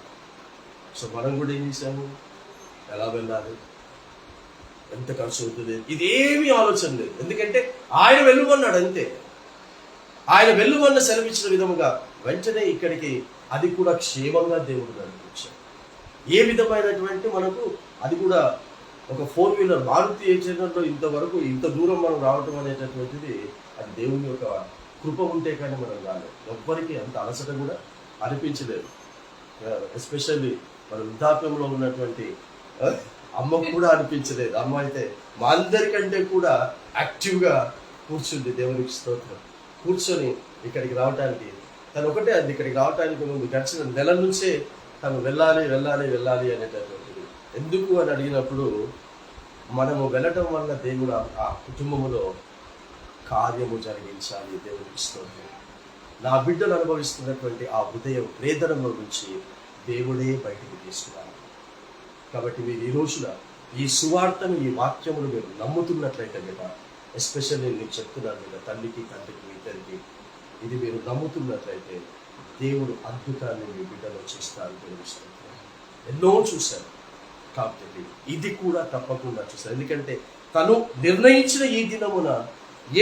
సో మనం కూడా ఏం చేశాము? ఎలా వెళ్ళాలి, ఎంత ఖర్చు అవుతుంది, ఇదేమీ ఆలోచన లేదు. ఎందుకంటే ఆయన వెళ్ళమన్నాడు అంతే. ఆయన వెళ్ళమన్న సెలవిచ్చిన విధముగా వెంటనే ఇక్కడికి, అది కూడా క్షేమంగా దేవుడు నడిపించాడు. ఏ విధమైనటువంటి మనకు అది కూడా ఒక 4-wheeler మారుతి ఏజెంట్లో ఇంతవరకు ఇంత దూరం మనం రావటం అనేటటువంటిది అది దేవుని యొక్క కృప ఉంటే కానీ మనం రాలేదు. ఎవ్వరికి అంత అలసట కూడా అనిపించలేదు. ఎస్పెషల్లీ మన వృద్ధాప్యంలో ఉన్నటువంటి అమ్మకు కూడా అనిపించలేదు. అమ్మ అయితే మా అందరికంటే కూడా యాక్టివ్గా కూర్చుంది. దేవునికి స్తోత్రం. కూర్చొని ఇక్కడికి రావడానికి తను ఒకటే అది, ఇక్కడికి రావడానికి ముందు గడిచిన నెల నుంచే తను వెళ్ళాలి అనేటటువంటిది. ఎందుకు అని అడిగినప్పుడు మనము వెళ్ళటం వల్ల దేవుడు ఆ కుటుంబములో కార్యము జరిగించాలి. దేవునికి స్తోత్రం. నా బిడ్డలు అనుభవిస్తున్నటువంటి ఆ హృదయ వేదనలో నుంచి దేవుడే బయటికి తీసుకురావాలి. కాబట్టి మీరు ఈ రోజున ఈ సువార్తను, ఈ వాక్యమును మీరు నమ్ముతున్నట్లయితే కదా, ఎస్పెషల్లీ నేను చెప్తున్నాను కదా, తల్లికి తండ్రికి ఇద్దరికి, ఇది మీరు నమ్ముతున్నట్లయితే దేవుడు అద్భుతాన్ని మీ బిడ్డలో చేస్తారు. తెలుస్తుంది. ఎన్నో చూశారు, కాబట్టి ఇది కూడా తప్పకుండా చూశారు. ఎందుకంటే తను నిర్ణయించిన ఈ దినమున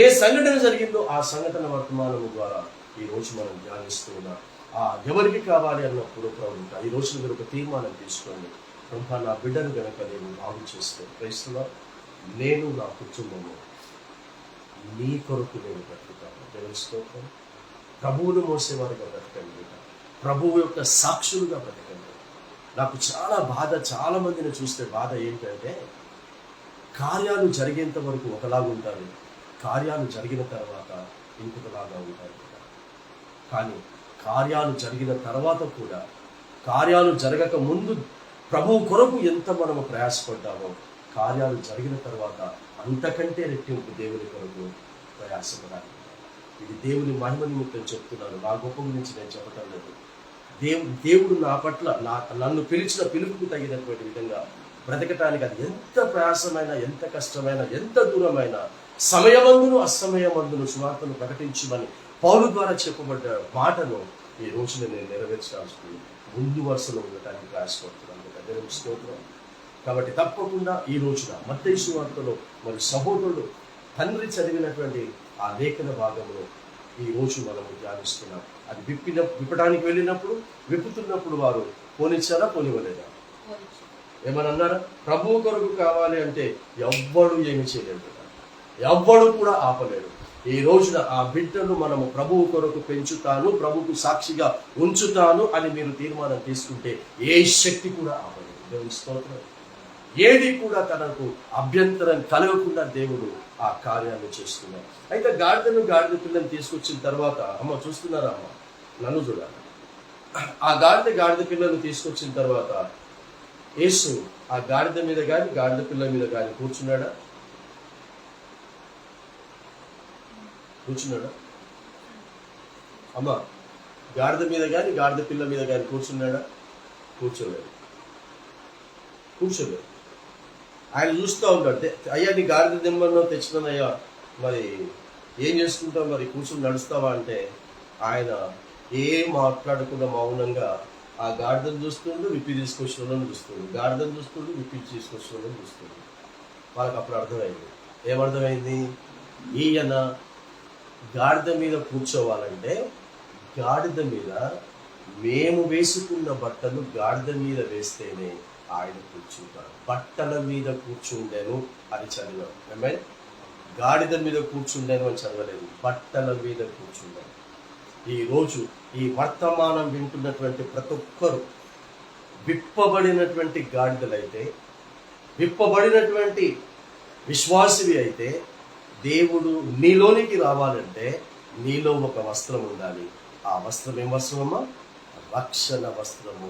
ఏ సంఘటన జరిగిందో ఆ సంఘటన వర్తమానము ద్వారా ఈ రోజు మనం ధ్యానిస్తూ ఉన్నాం. ఎవరికి కావాలి అన్నప్పుడు ప్రభు ఈ రోజు మీరు ఒక తీర్మానం తీసుకోండి. ప్రభు నా బిడ్డను కనుక నేను బాగు చేస్తే క్రైస్తున్నా, నేను నా కుటుంబము నీ కొరకు నేను బ్రతుకుతాను. తెలుసుకోవటం ప్రభువును మోసేవారుగా బ్రతకండి, ప్రభువు యొక్క సాక్షులుగా బ్రతకండి. నాకు చాలా బాధ, చాలా మందిని చూస్తే బాధ ఏంటంటే, కార్యాలు జరిగేంత వరకు ఒకలాగా ఉంటారు, కార్యాలు జరిగిన తర్వాత ఇంకొకలాగా ఉంటారు. కానీ కార్యాలు జరిగిన తర్వాత కూడా, కార్యాలు జరగక ముందు ప్రభువు కొరకు ఎంత మనము ప్రయాసపడ్డామో, కార్యాలు జరిగిన తర్వాత అంతకంటే రెట్టింపు దేవుని కొరకు ప్రయాసపడాలి. ఇది దేవుని మహిమ నిమిత్తం చెప్తున్నాను, నా గొప్ప గురించి నేను చెప్పటం లేదు. దేవుడు నా పట్ల నన్ను పిలిచిన పిలుపుకు తగినటువంటి విధంగా బ్రతకటానికి అది ఎంత ప్రయాసమైన, ఎంత కష్టమైన, ఎంత దూరమైన, సమయమందును అసమయమందును సువార్తను ప్రకటించమని పౌలు ద్వారా చెప్పబడ్డ మాటను ఈ రోజున నేను నెరవేర్చాల్సి ముందు వరుసలో ఉండటానికి ప్రయాసపడుతున్నాను. దేవునికి స్తోత్రం. కాబట్టి తప్పకుండా ఈ రోజున మత్తయి సువార్తలో మరి సహోదరుడు తండ్రి చదివినటువంటి ఆ లేఖన భాగంలో ఈ రోజు మనము ధ్యానిస్తున్నాం. అది విప్పడానికి వెళ్ళినప్పుడు, విప్పుతున్నప్పుడు వారు పోనిచ్చారా, పోనివ్వలేదా? ఏమని అన్నారా? ప్రభువు కొరకు కావాలి అంటే ఎవ్వడు ఏమి చేయలేడు, ఎవ్వడు కూడా ఆపలేడు. ఈ రోజున ఆ బిడ్డను మనము ప్రభువు కొరకు పెంచుతాను, ప్రభువుకు సాక్షిగా ఉంచుతాను అని మీరు తీర్మానం తీసుకుంటే ఏ శక్తి కూడా ఆపలేదు. దేవుని స్తోత్రం. ఏది కూడా తనకు అభ్యంతరం కలగకుండా దేవుడు ఆ కార్యాన్ని చేస్తున్నారు. అయితే గాడిద పిల్లని తీసుకొచ్చిన తర్వాత, అమ్మ చూస్తున్నారా అమ్మ, నన్ను చూడాలి. ఆ గాడిద పిల్లను తీసుకొచ్చిన తర్వాత యేసు ఆ గాడిద మీద కానీ గాడిద పిల్ల మీద కానీ కూర్చున్నాడా? అమ్మ, గాడిద మీద కానీ గాడిద పిల్ల మీద కానీ కూర్చున్నాడా? కూర్చోలేదు. ఆయన చూస్తూ ఉంటాడు. అయ్యా నీ గాడిద దిమ్మన్నో తెచ్చినానయ్యా, మరి ఏం చేసుకుంటావు, మరి కూర్చుని నడుస్తావా అంటే ఆయన ఏం మాట్లాడకుండా మౌనంగా ఆ గాడిదను చూస్తుండు, విప్పి తీసుకొచ్చిన వాళ్ళని చూస్తుండు, గాడిదను చూస్తుండు, విప్పి తీసుకొచ్చిన వాళ్ళని చూస్తుండు. వాళ్ళకి అప్పుడు అర్థమైంది. ఏమర్థమైంది? ఈయన గాడిద మీద కూర్చోవాలంటే గాడిద మీద మేము వేసుకున్న బట్టలు గాడిద మీద వేస్తేనే ఆయన కూర్చుంటాడు. బట్టల మీద కూర్చుండేను అని చదివాం. ఏమైనా గాడిద మీద కూర్చుండేను అని చదవలేదు, బట్టల మీద కూర్చుండాను. ఈరోజు ఈ వర్తమానం వింటున్నటువంటి ప్రతి ఒక్కరు విప్పబడినటువంటి గాడిదలైతే, విప్పబడినటువంటి విశ్వాసివి అయితే, దేవుడు నీలోనికి రావాలంటే నీలో ఒక వస్త్రం ఉండాలి. ఆ వస్త్రం ఏం వస్త్రమమ్మా? రక్షణ వస్త్రము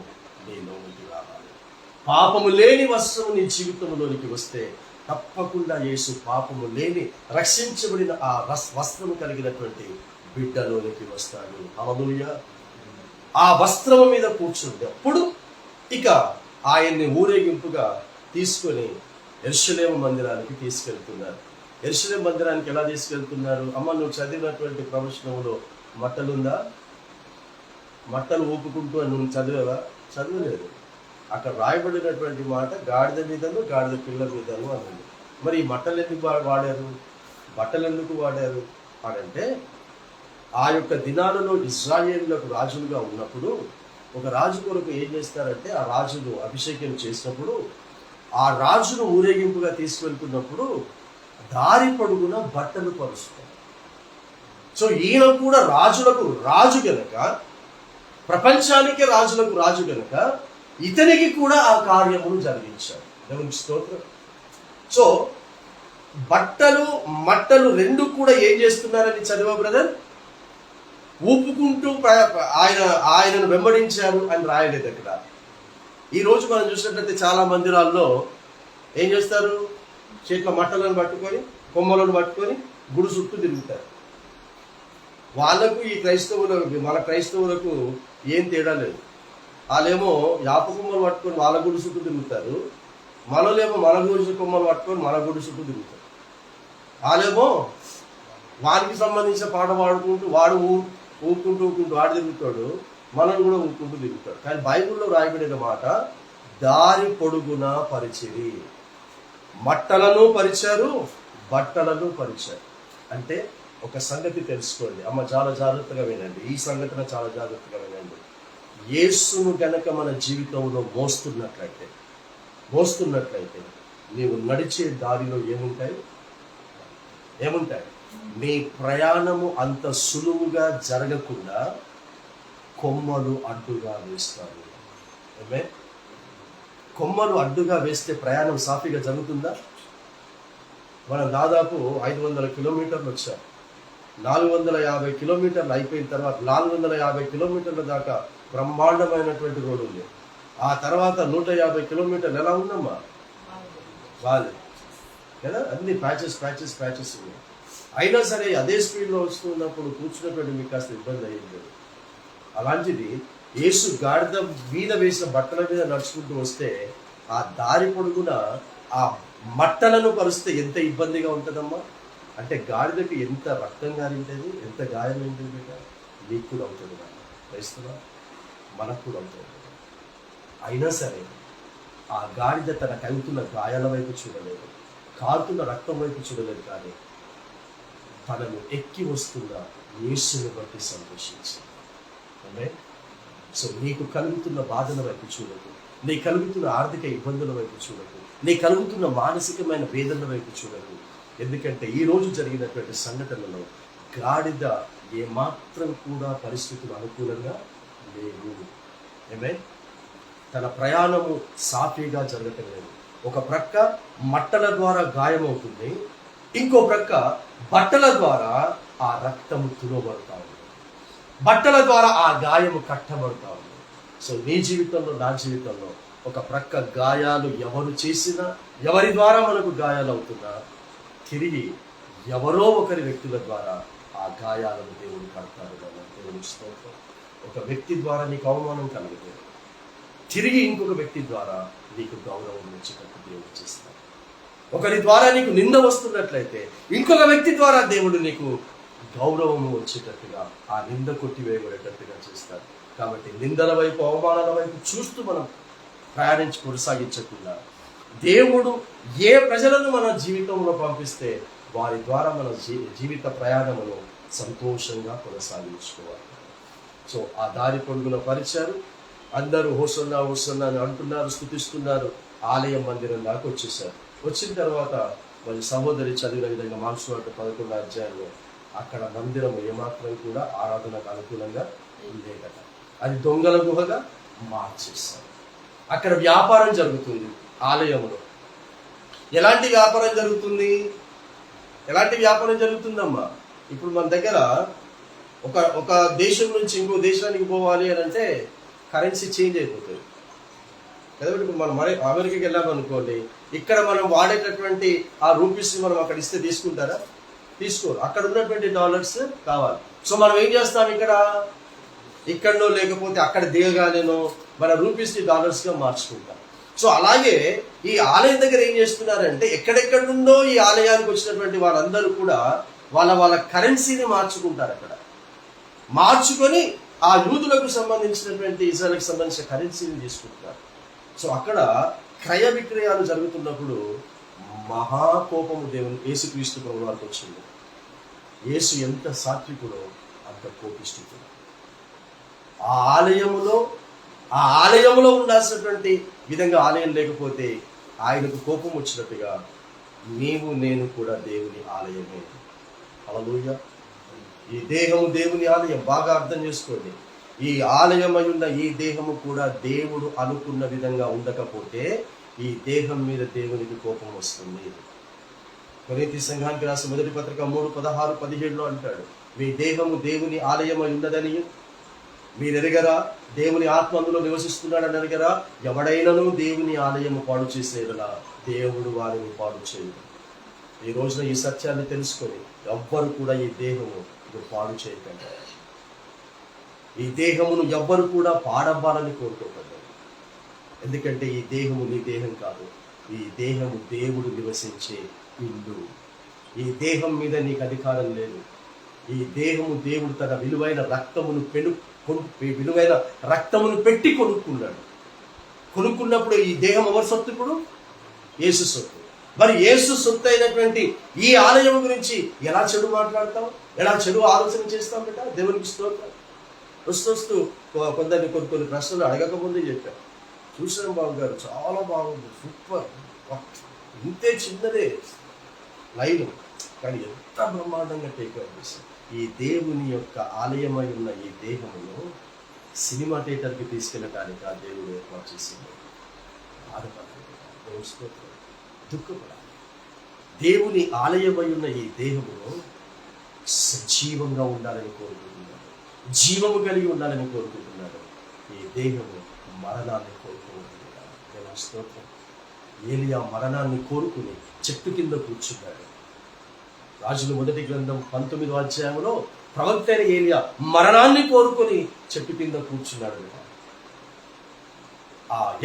నీలోనికి రావాలి. పాపము లేని వస్త్రము నీ జీవితంలోనికి వస్తే తప్పకుండా యేసు పాపము లేని రక్షించబడిన ఆ వస్త్రము కలిగినటువంటి బిడ్డలోనికి వస్తాడు. హల్లెలూయా. ఆ వస్త్రము మీద కూర్చుంటే అప్పుడు ఇక ఆయన్ని ఊరేగింపుగా తీసుకొని యెరూషలేము మందిరానికి తీసుకెళ్తున్నారు. యెరూషలేము మందిరానికి ఎలా తీసుకెళ్తున్నారు? అమ్మ, నువ్వు చదివినటువంటి ప్రవచనంలో మట్టలుందా? మట్టలు ఊపుకుంటూ అని నువ్వు చదివావా? చదవలేదు. అక్కడ రాయబడినటువంటి మాట గాడిద మీదను గాడిద పిల్ల మీదను అన్నది. మరి ఈ మట్టలు ఎందుకు వాడారు, బట్టలు ఎందుకు వాడారు అనంటే, ఆ యొక్క దినాలలో ఇశ్రాయేలులకు రాజులుగా ఉన్నప్పుడు ఒక రాజు కొరకు ఏం చేస్తారంటే, ఆ రాజును అభిషేకం చేసినప్పుడు ఆ రాజును ఊరేగింపుగా తీసుకెళ్తున్నప్పుడు దారి పొడుగున బట్టలు పరుస్తారు. సో ఈయన కూడా రాజులకు రాజు గనక, ప్రపంచానికి రాజులకు రాజు గనక ఇతనికి కూడా ఆ కార్యమును జరిగించాడు. దేవునికి స్తోత్రం. సో బట్టలు మట్టలు రెండు కూడా ఏం చేస్తున్నారని చదివా బ్రదర్? ఊపుకుంటూ ఆయనను వెంబడించారు అని రాయలేదు అక్కడ. ఈ రోజు మనం చూసినట్లయితే చాలా మందిరాల్లో ఏం చేస్తారు? చేతిలో మట్టలను పట్టుకొని, కొమ్మలను పట్టుకొని గుడి చుట్టూ తిరుగుతారు. వాళ్ళకు ఈ క్రైస్తవులకు, మన క్రైస్తవులకు ఏం తేడా లేదు. వాళ్ళేమో యాప కొమ్మలు పట్టుకొని వాళ్ళ గుడి చుట్టూ తిరుగుతారు, మనలేమో మన గుడి కొమ్మలు పట్టుకొని మన గుడి చుట్టూ తిరుగుతారు. వాళ్ళేమో వానికి సంబంధించిన పాట పాడుకుంటూ వాడు ఊపుకుంటూ వాడు తిరుగుతాడు, మనం కూడా ఊపుకుంటూ తిరుగుతాడు. కానీ బైబిల్లో రాయబడిన మాట దారి పొడుగున పరిచిరి. మట్టలను పరిచారు, బట్టలను పరిచారు. అంటే ఒక సంగతి తెలుసుకోండి అమ్మ, చాలా జాగ్రత్తగా వినండి. ఈ సంగతిని చాలా జాగ్రత్తగా వినండి. యేసును గనక మన జీవితంలో మోస్తున్నట్లయితే నీవు నడిచే దారిలో ఏముంటాయి? నీ ప్రయాణము అంత సులువుగా జరగకుండా కొమ్మలు అడ్డుగా వేస్తారు. కొమ్మలు అడ్డుగా వేస్తే ప్రయాణం సాఫీగా జరుగుతుందా? మనం దాదాపు 500 కిలోమీటర్లు వచ్చాం. 450 కిలోమీటర్లు అయిపోయిన తర్వాత 450 కిలోమీటర్ల దాకా బ్రహ్మాండమైనటువంటి రోడ్డు ఉంది. ఆ తర్వాత 150 కిలోమీటర్లు ఎలా ఉందమ్మా? బాగా కదా, అన్ని ప్యాచెస్ ఉన్నాయి. అయినా సరే అదే స్పీడ్లో వస్తున్నప్పుడు కూర్చున్నటువంటి మీకు కాస్త ఇబ్బంది అయ్యింది. అలాంటిది యేసు గాడిద మీద వేసిన బట్టల మీద నడుచుకుంటూ వస్తే ఆ దారి పొడుగున ఆ మట్టలను పరుస్తే ఎంత ఇబ్బందిగా ఉంటుందమ్మా. అంటే గాడిదకి ఎంత రక్తం గారింటది, ఎంత గాయం ఏంటంటే నీకు కూడా అవుతుంది, క్రైస్తవా, మనకు కూడా అవుతుంది. అయినా సరే ఆ గాడిద తన కలుగుతున్న గాయాల వైపు చూడలేదు, కారుతున్న రక్తం వైపు చూడలేదు, కానీ తనను ఎక్కి వస్తున్న యేసుని బట్టి సంతోషించింది. సో నీకు కలుగుతున్న బాధల వైపు చూడకు, నీ కలుగుతున్న ఆర్థిక ఇబ్బందుల వైపు చూడకు, నీ కలుగుతున్న మానసికమైన వేదనల వైపు చూడకు. ఎందుకంటే ఈ రోజు జరిగినటువంటి సంఘటనలో గాడిద ఏమాత్రం కూడా పరిస్థితులు అనుకూలంగా లేవు. తన ప్రయాణము సాఫీగా జరగటం లేదు. ఒక ప్రక్క మట్టల ద్వారా గాయమవుతుంది, ఇంకో ప్రక్క బట్టల ద్వారా ఆ రక్తము తులబడతా ఉంది, బట్టల ద్వారా ఆ గాయము కట్టబడతా ఉంది. సో నీ జీవితంలో, నా జీవితంలో ఒక ప్రక్క గాయాలు ఎవరు చేసినా, ఎవరి ద్వారా మనకు గాయాలు అవుతున్నా, తిరిగి ఎవరో ఒకరి వ్యక్తుల ద్వారా ఆ గాయాలను దేవుడు కడతాడు. దేవుని స్తోత్రం. ఒక వ్యక్తి ద్వారా నీకు అవమానం కలిగితే తిరిగి ఇంకొక వ్యక్తి ద్వారా నీకు గౌరవం వచ్చేటట్టు దేవుడు చేస్తాడు. ఒకరి ద్వారా నీకు నింద వస్తున్నట్లయితే ఇంకొక వ్యక్తి ద్వారా దేవుడు నీకు గౌరవం వచ్చేటట్టుగా, ఆ నింద కొట్టివేయబడేటట్టుగా చేస్తాడు. కాబట్టి నిందల వైపు, అవమానాల వైపు చూస్తూ మనం కొనసాగించకుండా దేవుడు ఏ ప్రజలను మన జీవితంలో పంపిస్తే వారి ద్వారా మన జీవిత ప్రయాణమును సంతోషంగా కొనసాగించుకోవాలి. సో ఆ దారి పొడుగున పరిచారు. అందరూ హోసన్నా హోసన్నా అని అంటున్నారు, స్తుతిస్తున్నారు. ఆలయం మందిరం దాకా వచ్చేసారు. వచ్చిన తర్వాత మరి సహోదరి చదివిన విధంగా మార్క్స్ వార్త 11వ అధ్యాయంలో అక్కడ మందిరం ఏమాత్రం కూడా ఆరాధనకు అనుకూలంగా ఉండేదట. అది దొంగల గుహగా మార్చేస్తారు. అక్కడ వ్యాపారం జరుగుతుంది. ఆలయంలో ఎలాంటి వ్యాపారం జరుగుతుంది? ఎలాంటి వ్యాపారం జరుగుతుందమ్మా? ఇప్పుడు మన దగ్గర ఒక దేశం నుంచి ఇంకో దేశానికి పోవాలి అని అంటే కరెన్సీ చేంజ్ అయిపోతుంది కదా. ఇప్పుడు మనం అమెరికాకి వెళ్ళామనుకోండి, ఇక్కడ మనం వాడేటటువంటి ఆ రూపీస్ని మనం అక్కడ ఇస్తే తీసుకుంటారా? తీసుకోరు. అక్కడ ఉన్నటువంటి డాలర్స్ కావాలి. సో మనం ఏం చేస్తాం? ఇక్కడనో లేకపోతే అక్కడ దిగగానేనో మన రూపీస్ని డాలర్స్గా మార్చుకుంటాం. సో అలాగే ఈ ఆలయం దగ్గర ఏం చేస్తున్నారంటే ఎక్కడెక్కడ నుండో ఈ ఆలయానికి వచ్చినటువంటి వాళ్ళందరూ కూడా వాళ్ళ కరెన్సీని మార్చుకుంటారు. అక్కడ మార్చుకొని ఆ యూదులకు సంబంధించినటువంటి ఇజ్రాయెల్కి సంబంధించిన కరెన్సీని తీసుకుంటున్నారు. సో అక్కడ క్రయ విక్రయాలు జరుగుతున్నప్పుడు మహాకోపము దేవుని యేసుక్రీస్తు ప్రభు వారికి వచ్చింది. యేసు ఎంత సాత్వికుడో అంత కోపిష్ఠుడు. ఆ ఆలయములో ఉండాల్సినటువంటి విధంగా ఆలయం లేకపోతే ఆయనకు కోపం వచ్చినట్టుగా నేను కూడా దేవుని ఆలయమే. హల్లెలూయా. ఈ దేహము దేవుని ఆలయం. బాగా అర్థం చేసుకోండి. ఈ ఆలయమై ఉన్న ఈ దేహము కూడా దేవుడు అనుకున్న విధంగా ఉండకపోతే ఈ దేహం మీద దేవునికి కోపం వస్తుంది. కొరింథీ సంఘానికి రాసిన మొదటి పత్రిక 3:16-17 అంటాడు, మీ దేహము దేవుని ఆలయమై ఉన్నదని మీరు ఎరగరా, దేవుని ఆత్మ అందులో నివసిస్తున్నాడని ఎరగరా, ఎవడైనను దేవుని ఆలయము పాడు చేసేదలా దేవుడు వారిని పాడు చేయడు. ఈ రోజున ఈ సత్యాన్ని తెలుసుకొని ఎవ్వరు కూడా ఈ దేహము పాడు చేయకండి. ఈ దేహమును ఎవ్వరు కూడా పాడవ్వాలని కోరుకోకండి. ఎందుకంటే ఈ దేహము నీ దేహం కాదు. ఈ దేహము దేవుడు నివసించే ఇల్లు. ఈ దేహం మీద నీకు అధికారం లేదు. ఈ దేహము దేవుడు తన విలువైన రక్తమును పెట్టి కొనుక్కున్నాడు. కొనుక్కున్నప్పుడు ఈ దేహం ఎవరి సొత్తు? ఇప్పుడు యేసు సొత్తు. మరి యేసు సొత్తు అయినటువంటి ఈ ఆలయం గురించి ఎలా చెడు మాట్లాడతాం, ఎలా చెడు ఆలోచన చేస్తాం బిడ్డ? దేవునికి స్తోత్రం. వస్తూ కొన్ని ప్రశ్నలు అడగకముందే చెప్పాను. చూసాం బాబు గారు, చాలా బాగుంది, సూపర్, ఇంతే చిన్నదే లైన్, కానీ ఎంత బ్రహ్మాండంగా టేకప్ చేస్తాం. ఈ దేవుని యొక్క ఆలయమై ఉన్న ఈ దేహమును సినిమా థియేటర్కి తీసుకెళ్ళటానికి ఆ దేవుడు ఏర్పాటు చేసింది. బాధపడాలి, దుఃఖపడాలి. దేవుని ఆలయమై ఉన్న ఈ దేహమును సజీవంగా ఉండాలని కోరుకుంటున్నాడు, జీవము కలిగి ఉండాలని కోరుకుంటున్నాడు. ఈ దేహము మరణాన్ని కోరుకుంటున్నాడు. దేవుని స్తోత్రం. ఏలియా మరణాన్ని కోరుకుని చెట్టు కింద కూర్చున్నాడు. రాజుల మొదటి గ్రంథం 19వ అధ్యాయంలో ప్రవక్త అయిన ఏలియా మరణాన్ని కోరుకొని చెట్టు కింద కూర్చున్నాడు.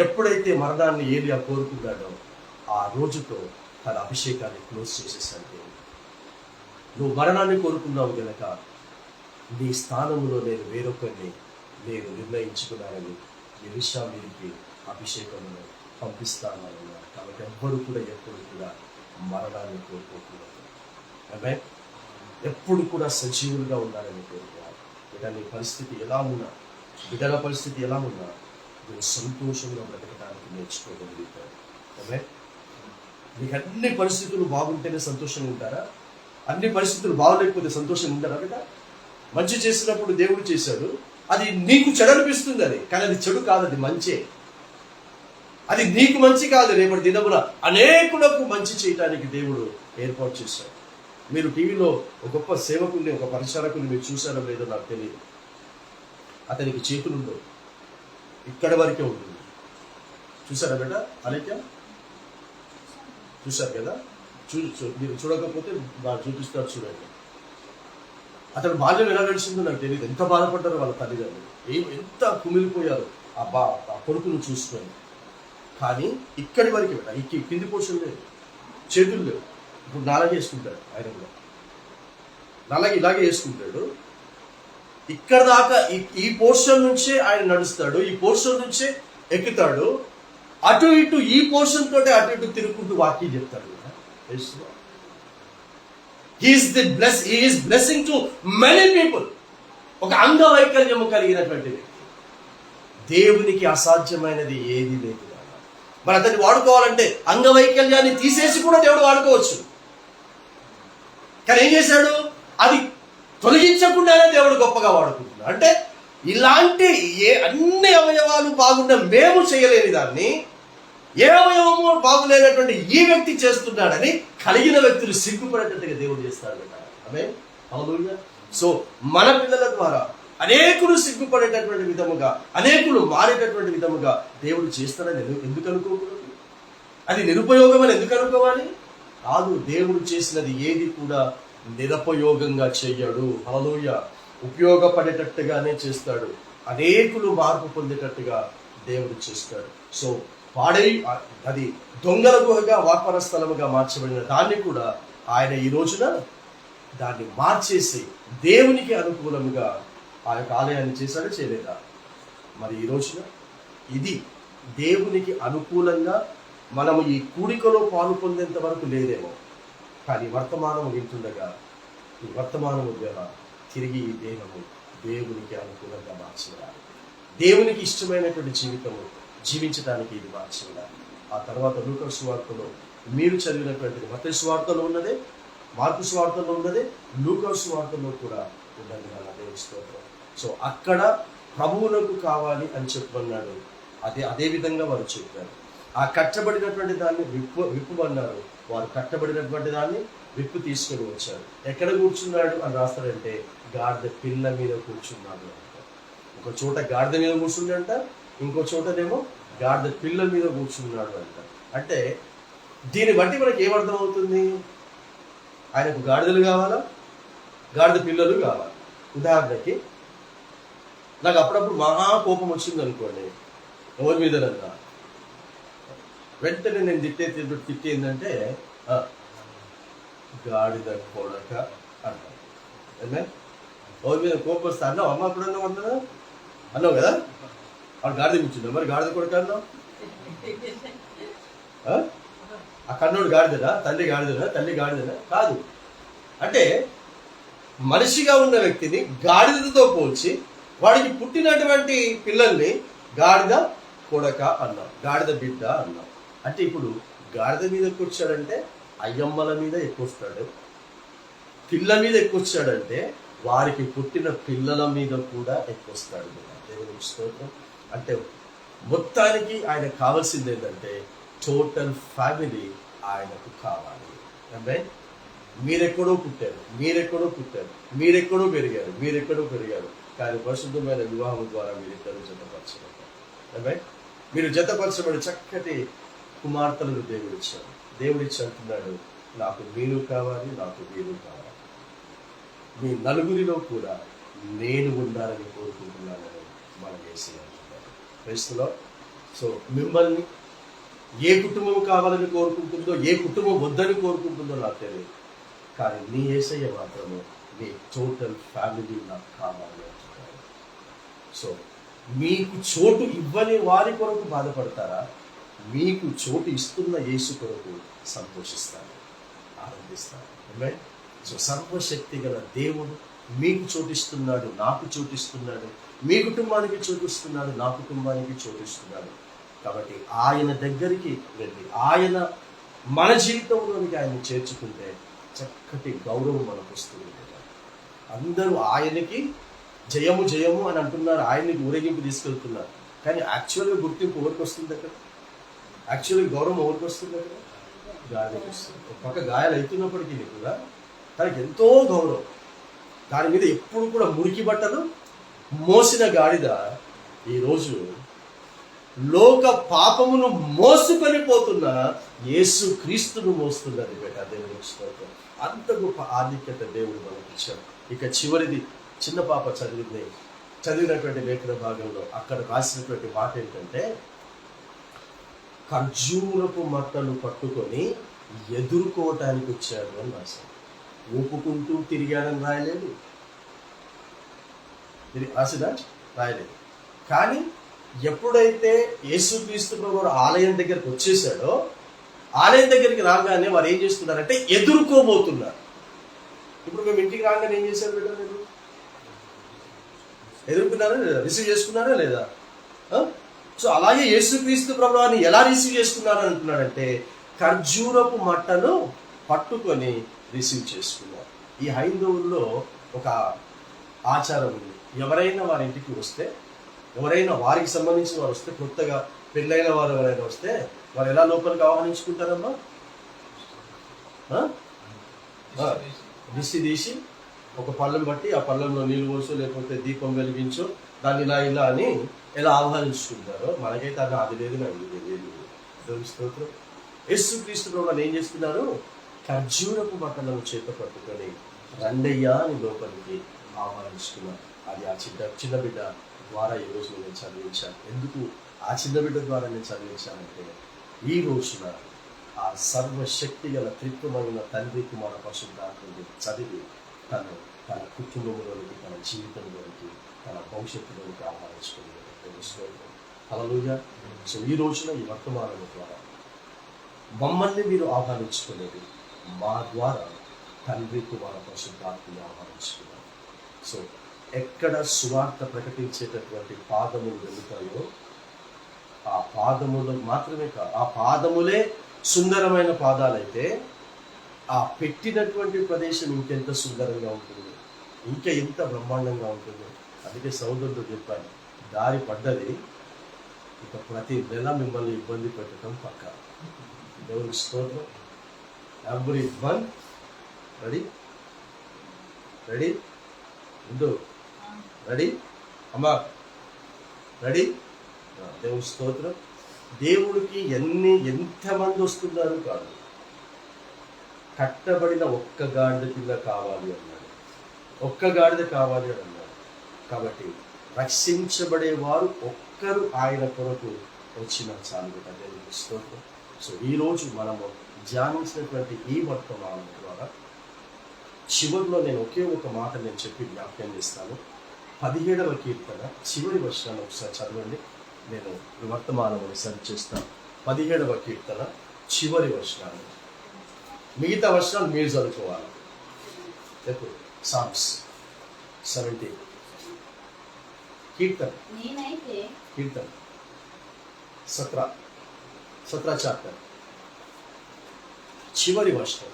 ఎప్పుడైతే మరణాన్ని ఏలియా కోరుకున్నాడో ఆ రోజుతో తన అభిషేకాన్ని క్లోజ్ చేసేసాడు. నువ్వు మరణాన్ని కోరుకున్నావు గనక నీ స్థానంలో నేను వేరొకరిని నేను నిర్ణయించుకున్నానని ఎలీషా మీదకి అభిషేకంలో పంపిస్తానన్నారు. కాబట్టి ఎవ్వరు కూడా ఎప్పుడు కూడా మరణాన్ని కోరుకోకూడదు. ఎప్పుడు కూడా సజీవులుగా ఉండాలని కోరుకోవాలి. బిడ్డ నీ పరిస్థితి ఎలా ఉన్నా, బిడ్డల పరిస్థితి ఎలా ఉన్నా నువ్వు సంతోషంగా బ్రతకడానికి నేర్చుకోగలుగుతావు. నీకు అన్ని పరిస్థితులు బాగుంటేనే సంతోషంగా ఉంటారా? అన్ని పరిస్థితులు బాగలేకపోతే సంతోషంగా ఉంటారా? బిడ్డ మంచి చేసినప్పుడు దేవుడు చేశాడు, అది నీకు చెడు అనిపిస్తుంది, అది కానీ అది చెడు కాదు, అది మంచే. అది నీకు మంచి కాదు, రేపటి దినమున అనేకులకు మంచి చేయటానికి దేవుడు ఏర్పాటు చేశాడు. మీరు టీవీలో ఒక గొప్ప సేవకుని, ఒక పరిచారకుని మీరు చూసారో లేదో నాకు తెలియదు. అతనికి చేతులు ఉండవు, ఇక్కడి వరకే ఉంటుంది. చూసారా బిడ్డ? అలేఖ్య చూసారు కదా? మీరు చూడకపోతే చూపిస్తారు, చూడండి. అతను బాల్యం ఎలా గడిచిందో నాకు తెలియదు. ఎంత బాధపడ్డారో వాళ్ళ తల్లిదండ్రులు, ఎంత కుమిలిపోయారు ఆ కొడుకును చూసుకొని. కానీ ఇక్కడి వరకే బిడ్డ, కింది పోర్షన్ లేదు, చేతులు లేవు. ఇప్పుడు నాలాగే వేసుకుంటాడు, ఆయన కూడా నాలాగే ఇలాగే వేసుకుంటాడు. ఇక్కడ దాకా ఈ పోర్షన్ నుంచే ఆయన నడుస్తాడు, ఈ పోర్షన్ నుంచే ఎక్కుతాడు. అటు ఇటు ఈ పోర్షన్ తోటే అటు ఇటు తిరుగుకుంటూ వాక్యం చెప్తాడు. He is blessing to many people. ఒక అంగవైకల్యము కలిగినటువంటి వ్యక్తి. దేవునికి అసాధ్యమైనది ఏది లేదు. మరి అతన్ని వాడుకోవాలంటే అంగవైకల్యాన్ని తీసేసి కూడా దేవుడు వాడుకోవచ్చు. కానీ ఏం చేశాడు? అది తొలగించకుండానే దేవుడు గొప్పగా వాడుకుంటున్నాడు. అంటే ఇలాంటి అన్ని అవయవాలు బాగున్న మేము చేయలేని దాన్ని ఏ అవయవము బాగులేనటువంటి ఈ వ్యక్తి చేస్తున్నాడని కలిగిన వ్యక్తులు సిగ్గుపడేటట్టుగా దేవుడు చేస్తాడు. హల్లెలూయా. సో మన పిల్లల ద్వారా అనేకులు సిగ్గుపడేటటువంటి విధముగా, అనేకులు మారేటటువంటి విధముగా దేవుడు చేస్తాడని ఎందుకు అనుకోకూడదు? అది నిరుపయోగమని ఎందుకు అనుకోవాలి? కాదు, దేవుడు చేసినది ఏది కూడా నిరుపయోగంగా చెయ్యడు. హల్లెలూయా. ఉపయోగపడేటట్టుగానే చేస్తాడు. అనేకులు మార్పు పొందేటట్టుగా దేవుడు చేస్తాడు. సో పాడై అది దొంగల గుహగా వ్యాపార స్థలముగా మార్చబడిన దాన్ని కూడా ఆయన ఈ రోజున దాన్ని మార్చేసి దేవునికి అనుకూలముగా ఆ యొక్క ఆలయాన్ని చేశాడు, చేయలేదా? మరి ఈ రోజున ఇది దేవునికి అనుకూలంగా మనము ఈ కూడికలో పాలు పొందేంత వరకు లేదేమో, కానీ వర్తమానము వింటుండగా ఈ వర్తమానము ద్వారా తిరిగి ఈ దేహము దేవునికి అనుకూలంగా మార్చబడాలి. దేవునికి ఇష్టమైనటువంటి జీవితము జీవించడానికి ఇది మార్చబడాలి. ఆ తర్వాత లూకా సువార్తలో మీరు చదివినటువంటి మత్తయి సువార్తలో ఉన్నదే, మార్కు సువార్తలో ఉన్నదే, లూకా సువార్తలో కూడా ఉన్నది మన దేవుని స్తోత్రం. సో అక్కడ ప్రభువులకు కావాలి అని చెప్పమన్నాడు. అదే విధంగా వారు చెప్పారు. ఆ కట్టబడినటువంటి దాన్ని విప్పమన్నారు. వారు కట్టబడినటువంటి దాన్ని విప్పు తీసుకొని వచ్చారు. ఎక్కడ కూర్చున్నాడు అని రాస్తాడంటే గాడిద పిల్ల మీద కూర్చున్నాడు అంట. ఒక చోట గాడిద మీద కూర్చుండంట, ఇంకో చోటనేమో గాడిద పిల్ల మీద కూర్చున్నాడు అంట. అంటే దీన్ని బట్టి మనకి ఏమర్థం అవుతుంది? ఆయనకు గాడిదలు కావాలా, గాడిద పిల్లలు కావాలి. ఉదాహరణకి నాకు అప్పుడప్పుడు మహా కోపం వచ్చింది అనుకోండి, ఎవరి మీదనన్నా, వెంటనే నేను తిట్టే ఏంటంటే గాడిద కొడక అంటాను. ఎవరి మీద కోపం వస్తా అన్నావు, అమ్మ అప్పుడన్నా అన్నావు కదా, వాడు గాడిద కూర్చున్నా, మరి గాడిద కొడక అన్నావు. ఆ కన్నోడు గాడిదనా, తల్లి గాడిదనా? కాదు. అంటే మనిషిగా ఉన్న వ్యక్తిని గాడిదతో పోల్చి వాడికి పుట్టినటువంటి పిల్లల్ని గాడిద కొడక అన్నాం, గాడిద బిడ్డ అన్నాం. అంటే ఇప్పుడు గాడిద మీద ఎక్కువ వచ్చాడంటే అయ్యమ్మల మీద ఎక్కువ వస్తాడు, పిల్ల మీద ఎక్కువ వచ్చాడంటే వారికి పుట్టిన పిల్లల మీద కూడా ఎక్కువ వస్తాడు. దేవుని స్తోత్రం. అంటే మొత్తానికి ఆయన కావాల్సింది ఏంటంటే టోటల్ ఫ్యామిలీ ఆయనకు కావాలి. అంటే మీరెక్కడో పుట్టారు, మీరెక్కడో పెరిగారు, కానీ పరిశుద్ధమైన వివాహం ద్వారా మీరిద్దరు జతపరచబడ్డారు. మీరు జతపరచబడి చక్కటి కుమార్తెలను దేవుడిచ్చి అంటున్నాడు, నాకు మీరు కావాలి, నాకు మీరు కావాలి, మీ నలుగురిలో కూడా నేను ఉండాలని కోరుకుంటున్నానని మనం చేసి అంటున్నాడు. క్రైస్తులో సో మిమ్మల్ని ఏ కుటుంబం కావాలని కోరుకుంటుందో, ఏ కుటుంబం వద్దని కోరుకుంటుందో నాకు తెలియదు, కానీ నీ యేసయ్య మాత్రమే మీ టోటల్ ఫ్యామిలీ నాకు కావాలి అంటున్నాడు. సో మీకు చోటు ఇవ్వని వారి కొరకు బాధపడతారా? మీకు చోటు ఇస్తున్న యేసు కొరకు సంతోషిస్తారు, ఆనందిస్తారు. సో సర్వశక్తి గల దేవుడు మీకు చోటిస్తున్నాడు, నాకు చోటిస్తున్నాడు, మీ కుటుంబానికి చోటిస్తున్నాడు, నా కుటుంబానికి చోటిస్తున్నాడు. కాబట్టి ఆయన దగ్గరికి వెళ్ళి ఆయన మన జీవితంలోనికి ఆయన చేర్చుకుంటే చక్కటి గౌరవం మనకు వస్తుంది. అందరూ ఆయనకి జయము జయము అని అంటున్నారు, ఆయనకి ఊరేగింపు తీసుకెళ్తున్నారు, కానీ యాక్చువల్గా గుర్తింపు ఎవరికి వస్తుంది అక్కడ? యాక్చువల్గా గౌరవం ఎవరికి వస్తుంది అక్కడ? గాలికి వస్తుంది. ఒక పక్క గాయాలు అవుతున్నప్పటికీ కూడా తనకి ఎంతో గౌరవం. దాని మీద ఎప్పుడు కూడా మురికి బట్టలు మోసిన గాడిద ఈరోజు లోక పాపమును మోసుకొని పోతున్న యేసు క్రీస్తును మోస్తున్నది బిడ్డ. దేవుని స్తోత్రం. అంత గొప్ప ఆధిక్యత దేవుడు మనకి ఇచ్చాడు. ఇక చివరిది చిన్న పాప చదివినటువంటి లేఖన భాగంలో అక్కడ రాసినటువంటి మాట ఏంటంటే, ఖర్జూరపు మట్టలు పట్టుకొని ఎదుర్కోవటానికి వచ్చాడు అని రాశాడు. ఊపుకుంటూ తిరిగాడని రాయలేదు, రాయలేదు. కానీ ఎప్పుడైతే యేసుక్రీస్తు ప్రభువు ఆలయం దగ్గరికి వచ్చేసాడో, ఆలయం దగ్గరికి రాగానే వారు ఏం చేస్తున్నారంటే ఎదుర్కోబోతున్నారు. ఇప్పుడు మేము ఇంటికి రాగానే ఏం చేశారు బిడ్డ? మీరు ఎదుర్కొన్నారా లేదా? రిసీవ్ చేసుకున్నారా లేదా? సో అలాగే యేసుక్రీస్తు ప్రభువుని ఎలా రిసీవ్ చేసుకున్నారని అంటున్నాడంటే ఖర్జూరపు మట్టను పట్టుకొని రిసీవ్ చేసుకున్నారు. ఈ హైందవుల్లో ఒక ఆచారం ఉంది. ఎవరైనా వారి ఇంటికి వస్తే, ఎవరైనా వారికి సంబంధించిన వారు వస్తే, కొత్తగా పెళ్ళైన వారు ఎవరైనా వస్తే వారు ఎలా లోపలికి ఆహ్వానించుకుంటారమ్మా? దిష్టి తీసి ఒక పళ్ళెం బట్టి ఆ పళ్ళెంలో నీళ్ళు పోసో లేకపోతే దీపం వెలిగించో దాన్ని ఇలా అని ఎలా ఆహ్వానించుకుంటారో, మనకైతే అది లేదు, నాకు లేదు. స్తోత్రం. యేసుక్రీస్తు ప్రభువుని ఏం చేస్తున్నారు? ఖర్జూరపు మట్టలను చేత పట్టుకొని రండయ్యా అని లోపలికి ఆహ్వానించుకున్నారు. అది ఆ చిన్న బిడ్డ ద్వారా ఈరోజు నేను చదివించాను. ఎందుకు ఆ చిన్న బిడ్డ ద్వారా నేను చదివించానంటే ఈ రోజున ఆ సర్వశక్తి గల త్రిత్వమైన తండ్రి కుమార పరిశుద్ధాత్మని చదివి తన కుటుంబంలోనికి, తన జీవితంలోనికి, తన భవిష్యత్తులోనికి ఆహ్వానించుకుని హల్లెలూయా. సో ఈ రోజున ఈ వర్తమానం ద్వారా మమ్మల్ని మీరు ఆహ్వానించుకునేది మా ద్వారా తండ్రి కుమార పరిశుద్ధాత్మని ఆహ్వానించుకున్నారు. సో ఎక్కడ సువార్త ప్రకటించేటటువంటి పాదములు వెళుతాయో ఆ పాదములు మాత్రమే కాదు, ఆ పాదములే సుందరమైన పాదాలైతే ఆ పెట్టినటువంటి ప్రదేశం ఇంకెంత సుందరంగా ఉంటుంది, ఇంకా ఎంత బ్రహ్మాండంగా ఉంటుంది. అందుకే సోదరుడు చెప్పాను, దారి పడ్డది, ఇక ప్రతి నెల మిమ్మల్ని ఇబ్బంది పెట్టడం పక్క. దేవుని స్తోత్రం. ఎవ్రీ వన్ రెడీ ఉండు, రెడీ అమ్మా, రెడీ. దేవుని స్తోత్రం. దేవుడికి ఎంతమంది వస్తున్నారు కాదు, కట్టబడిన ఒక్క గాడిద పిల్ల కావాలి అన్నాడు, ఒక్క గాడిద కావాలి అని అన్నాడు. కాబట్టి రక్షించబడేవారు ఒక్కరు ఆయన కొరకు వచ్చిన చాలు కదా. దేవుని స్తోత్రం. సో ఈరోజు మనము ధ్యానించినటువంటి ఈ వర్తమానం ద్వారా చివరిలో నేను ఒకే ఒక మాట నేను చెప్పి జ్ఞాపకం చేస్తాను. 17వ కీర్తన చివరి వచనాన్ని ఒకసారి చదవండి. నేను వర్తమానముని సరి చేస్తాను. 17వ కీర్తన చివరి వచనాలు, మిగతా వచనాలు మీరు చదువుకోవాలి. ఎప్పుడు సామ్స్ 17 కీర్తన 17 చాప్టర్ చివరి వచనం.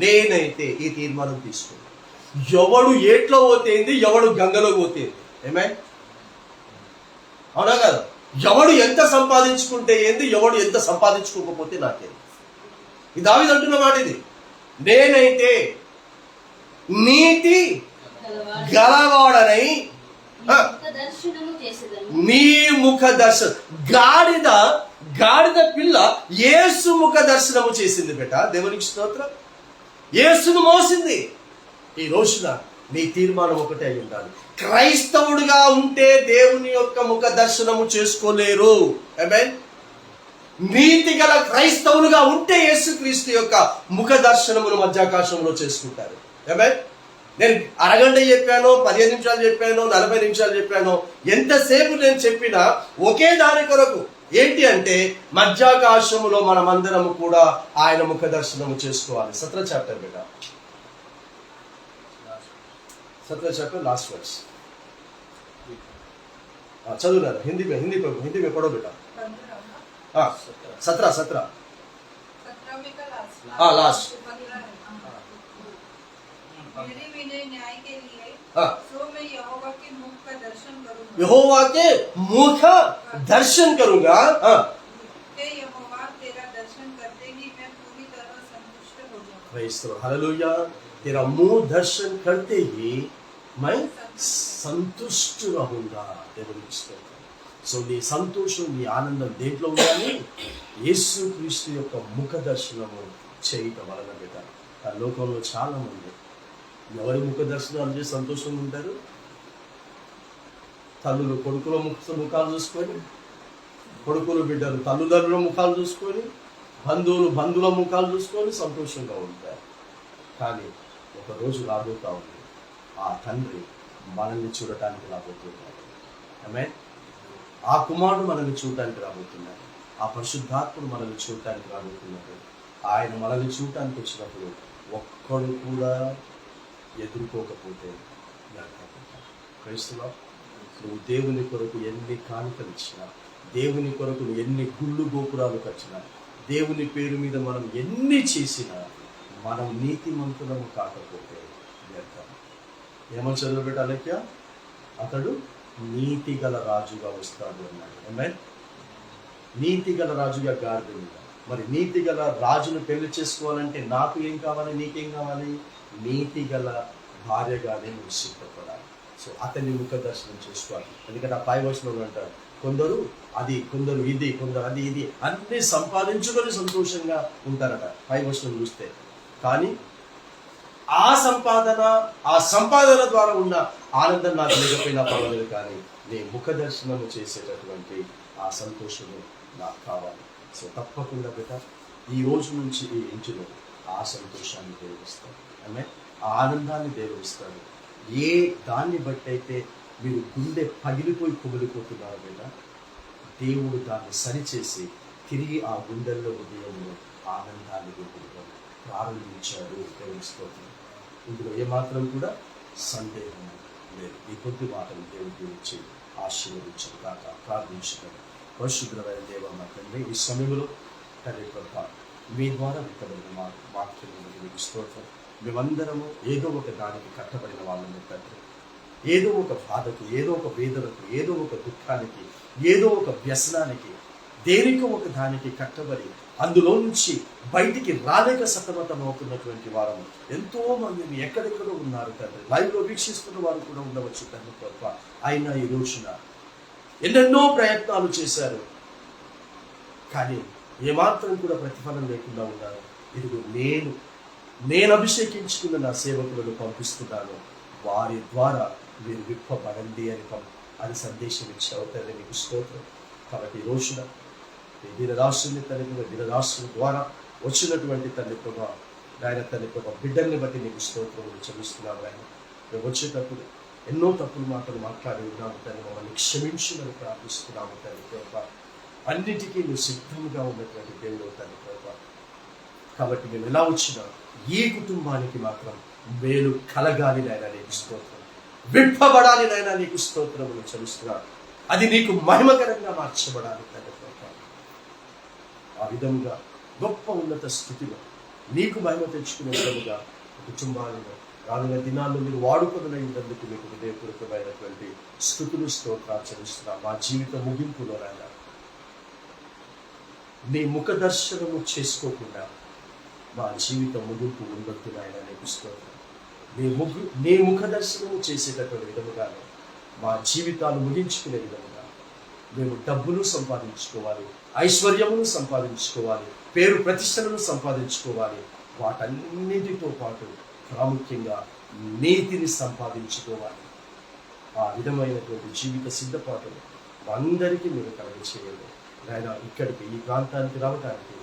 నేనైతే ఈ తీర్మానం తీసుకో, ఎవడు ఏట్లో పోతేంది, ఎవడు గంగలో పోతేంది. ఏమే అవునా కదా? ఎవడు ఎంత సంపాదించుకుంటే ఏంది, ఎవడు ఎంత సంపాదించుకోకపోతే నాకేంది. ఇది దావీదు అంటున్న మాట. ఇది నేనైతే నీతి గలవాడనై నీ ముఖ దర్శనం. గాడిద పిల్ల యేసు ముఖ దర్శనము చేసింది బేట. దేవునికి స్తోత్రం. యేసును మోసింది. ఈ రోజున నీ తీర్మానం ఒకటే అయి ఉండాలి. క్రైస్తవుడిగా ఉంటే దేవుని యొక్క ముఖ దర్శనము చేసుకోలేరు. ఆమేన్. నీతి గల క్రైస్తవులుగా ఉంటే యేసుక్రీస్తు యొక్క ముఖ దర్శనమును మధ్యాకాశంలో చేసుకుంటారు. ఆమేన్. నేను అరగంట చెప్పాను, 15 నిమిషాలు చెప్పాను, 40 నిమిషాలు చెప్పాను, ఎంతసేపు నేను చెప్పినా ఒకే దాని కొరకు. ఏంటి అంటే మధ్యాకాశములో మనమందరము కూడా ఆయన ముఖ దర్శనము చేసుకోవాలి. 17 చాప్టర్ బేట, 17 చాప్టర్ లాస్ట్ వర్స్ చదువున్నారు. हिंदी में पढ़ो बेटा. 17 लास्ट. मेरे विनय न्याय के लिए सो मैं यहोवा के मुख का दर्शन करूंगा. यहोवा के मुख दर्शन करूंगा. हे यहोवा, तेरा दर्शन करते ही मैं पूरी तरह संतुष्ट हो जाऊंगा. Praise the Lord. हालेलुया. तेरा मुंह दर्शन करते ही मैं संतुष्ट रहूंगा. దేవునికి స్తోత్రం. సో నీ సంతోషం, నీ ఆనందం దేంట్లో ఉండాలి? యేసుక్రీస్తు యొక్క ముఖ దర్శనము చేయటం వలన బిడ్డ. ఆ లోకంలో చాలా మంది ఎవరి ముఖ దర్శనాలు చేసి సంతోషంగా ఉంటారు? తల్లులు కొడుకుల ముఖాలు చూసుకొని, కొడుకులు బిడ్డలు తల్లుదండ్రుల ముఖాలు చూసుకొని, బంధువులు బంధువుల ముఖాలు చూసుకొని సంతోషంగా ఉంటారు. కానీ ఒక రోజు రాబోతా ఉంది, ఆ తండ్రి మనల్ని చూడటానికి రాబోతున్నాడు. ఆమేన్. ఆ కుమారుడు మనల్ని చూడటానికి రాబోతున్నాడు. ఆ పరిశుద్ధాత్ముడు మనల్ని చూడటానికి రాబోతున్నాడు. ఆయన మనల్ని చూడటానికి వచ్చినప్పుడు ఒక్కడు కూడా ఎదుర్కోకపోతే క్రైస్తవ, నువ్వు దేవుని కొరకు ఎన్ని కానుకలు ఇచ్చినా, దేవుని కొరకు నువ్వు ఎన్ని గుళ్ళు గోపురాలు కట్టినా, దేవుని పేరు మీద మనం ఎన్ని చేసినా, మనం నీతిమంతులము కాకపోతే వ్యర్థం. ఏమని చదువుబెట్టాలక్య? అతడు నీతి గల రాజుగా వస్తాడు అన్నాడు. ఆమేన్. నీతి గల రాజుగా గాడిద. మరి నీతి గల రాజును పెళ్లి చేసుకోవాలంటే నాకు ఏం కావాలి, నీకేం కావాలి? నీతి గల భార్యగానే నువ్వు సిద్ధపడాలి. సో అతన్ని ముఖ దర్శనం చేసుకోవాలి. ఎందుకంటే ఆ 5 వర్షంలో అంటారు, కొందరు అది, కొందరు ఇది, కొందరు అది, ఇది అన్ని సంపాదించుకొని సంతోషంగా ఉంటారట 5 వర్షం చూస్తే. కానీ ఆ సంపాదన ద్వారా ఉన్న ఆనందం నాకు లేకపోయినా పర్వాలేదు, కానీ నీ ముఖ దర్శనము చేసేటటువంటి ఆ సంతోషము నాకు కావాలి. సో తప్పకుండా బిడ్డ ఈ రోజు నుంచి ఈ ఇంటిలో ఆ సంతోషాన్ని దేవుడిస్తాడు, అంటే ఆ ఆనందాన్ని దేవుడిస్తాడు. ఏ దాన్ని బట్టి అయితే మీరు గుండె పగిలిపోయి కుమిలిపోతున్నారు బిడ్డ, దేవుడు దాన్ని సరిచేసి తిరిగి ఆ గుండెల్లో ఉదయంలో ఆనందాన్ని దేవుడు ప్రారంభించాడు. దేవుని స్తోత్రం. ఇందులో ఏమాత్రం కూడా సందేహం లేదు. ఈ కొద్ది మాటలు దేవుడి గురించి ఆశీర్వదించడం కాక ప్రార్థించడం. పరిశుద్ధమైన దేవ మా తండ్రి, ఈ సమయంలో తండ్రి కృప మీ ద్వారా విత్తబడిన మా వాక్యం స్తోత్రం. మేమందరము ఏదో ఒక దానికి కట్టబడిన వాళ్ళని తండ్రి, ఏదో ఒక బాధకు, ఏదో ఒక వేదనకు, ఏదో ఒక దుఃఖానికి, ఏదో ఒక వ్యసనానికి, దేనికో ఒక దానికి కట్టబడి అందులో నుంచి బయటికి రాలేక సతమతం అవుతున్నటువంటి వారు ఎంతో మంది ఎక్కడెక్కడో ఉన్నారు తండ్రి. లైవ్లో వీక్షిస్తున్న వారు కూడా ఉండవచ్చు తండ్రి కృప. అయినా ఈ రోజున ఎన్నెన్నో ప్రయత్నాలు చేశారు, కానీ ఏమాత్రం కూడా ప్రతిఫలం లేకుండా ఉన్నారు. ఇదిగో నేను అభిషేకించుకున్న నా సేవకులను పంపిస్తున్నాను, వారి ద్వారా మీరు విప్పబడండి అని సందేశం ఇచ్చావు తండ్రి. మీకు స్తోత్రం. కాబట్టి ఈ రోజున దినరాశుని తండ్రి, దినరాశుల ద్వారా వచ్చినటువంటి తండ్రి ప్రభా, ఆయన తండ్రి ప్రభా బిడ్డల్ని బట్టి నీకు స్తోత్రం చెల్లిస్తున్నాము. ఆయన మేము వచ్చేటప్పుడు ఎన్నో తప్పులు మాటలు మాట్లాడి ఉన్నాము తండ్రి, మమ్మల్ని క్షమించమని ప్రార్థిస్తున్నాము తండ్రి ప్రభా. అన్నిటికీ నువ్వు సిద్ధంగా ఉన్నటువంటి దేవుడు తండ్రి ప్రభా. కాబట్టి మేము ఎలా వచ్చినా ఈ కుటుంబానికి మాత్రం మేలు కలగాలి నాయన, నీకు స్తోత్రం. విప్పబడాలి నాయన, నీకు స్తోత్రములు చెల్లిస్తున్నాను. అది నీకు మహిమకరంగా మార్చబడాలి తండ్రి ప్రభా. ఆ విధంగా గొప్ప ఉన్నత స్థితిలో నీకు మహిమ తెచ్చుకునే విధంగా కుటుంబాలను రానున్న దినాల్లో మీరు వాడుకొనైనందుకు మీకు హృదయపూర్వకమైనటువంటి స్తుతులు స్తోత్రాలు చెల్లిస్తున్నా. మా జీవిత ముగింపులో నాయన నీ ముఖ దర్శనము చేసుకోకుండా మా జీవిత ముగింపు ఉండొద్దు నాయన, నీకు స్తోత్రం. నీ ముఖ దర్శనము చేసేటటువంటి విధముగానే మా జీవితాలు ముగించుకునే విధంగా మేము డబ్బులు సంపాదించుకోవాలి, ఐశ్వర్యమును సంపాదించుకోవాలి, పేరు ప్రతిష్టలను సంపాదించుకోవాలి. వాటన్నిటితో పాటు ప్రాముఖ్యంగా నీతిని సంపాదించుకోవాలి. ఆ విధమైనటువంటి జీవిత సిద్ధపాటును అందరికీ మీరు కలిగచేయండి నాయన. ఇక్కడికి ఈ ప్రాంతానికి రావడానికి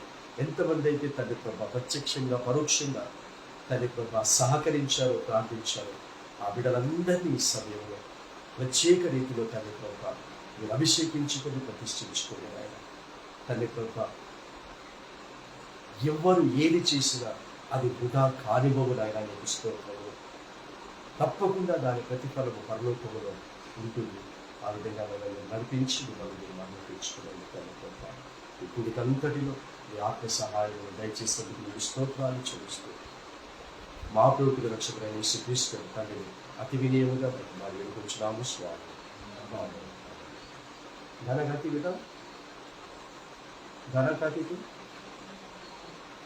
ఎంతమంది అయితే తండ్రి ప్రభా ప్రత్యక్షంగా పరోక్షంగా తండ్రి ప్రభా సహకరించారో, ప్రార్థించారో, ఆ బిడ్డలందరినీ ఈ సమయంలో ప్రత్యేక రీతిలో తండ్రి ప్రభా మీరు అభిషేకించుకొని ప్రతిష్ఠించుకోండి ఆయన. తండ్రి ప్రభా ఎవరు ఏది చేసినా అది వృధా కానివ్వవు నాయన, నీకు స్తోత్రము. తప్పకుండా దాని ప్రతిఫలము పరలోకములో ఉంటుంది. ఆ విధంగా మనల్ని నడిపించి మిమ్మల్ని మనం తెచ్చుకోవాలి తండ్రి ప్రభా. ఇప్పుడుకంతటిలో మీ ఆత్మ సహాయం దయచేసేందుకు మీరు స్తోత్రాలు చెల్లిస్తూ మా ప్రభువుకు రక్షకుడైన యేసుక్రీస్తు తండ్రిని అతి వినయముగా మరి వేడుకొంచున్నాము స్వామి. घनाघाती बेटा, घनाघाती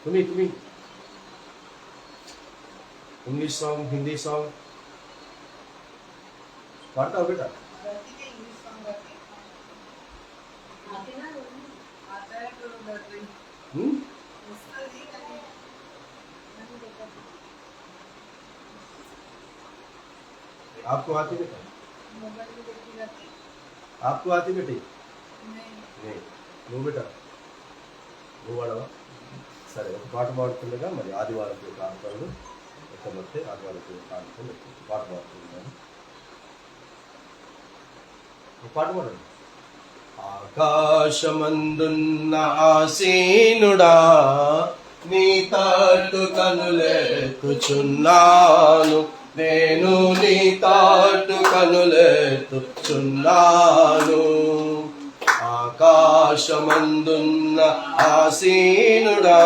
तुम्ही इंग्लिश सॉन्ग, हिंदी सॉन्ग पाड़ता हो बेटा? आपको आती बेटा? आपको आती बेटी? नहीं. నువ్వు బేట నువ్వు వాడవా? సరే, ఒక పాట పాడుతుండగా మరి ఆదివారం ఆడతాను ఎక్కబడితే ఆదివారం ఆడుతుంది పాట పాడుతున్నాను. ఒక పాట పాడండి. ఆకాశమందున్న ఆసీనుడా నీ తాటు కనులెత్తుచున్నాను, నేను నీ తాటు కనులెత్తుచున్నాను. ఆకాశమందున్న ఆసీనుడా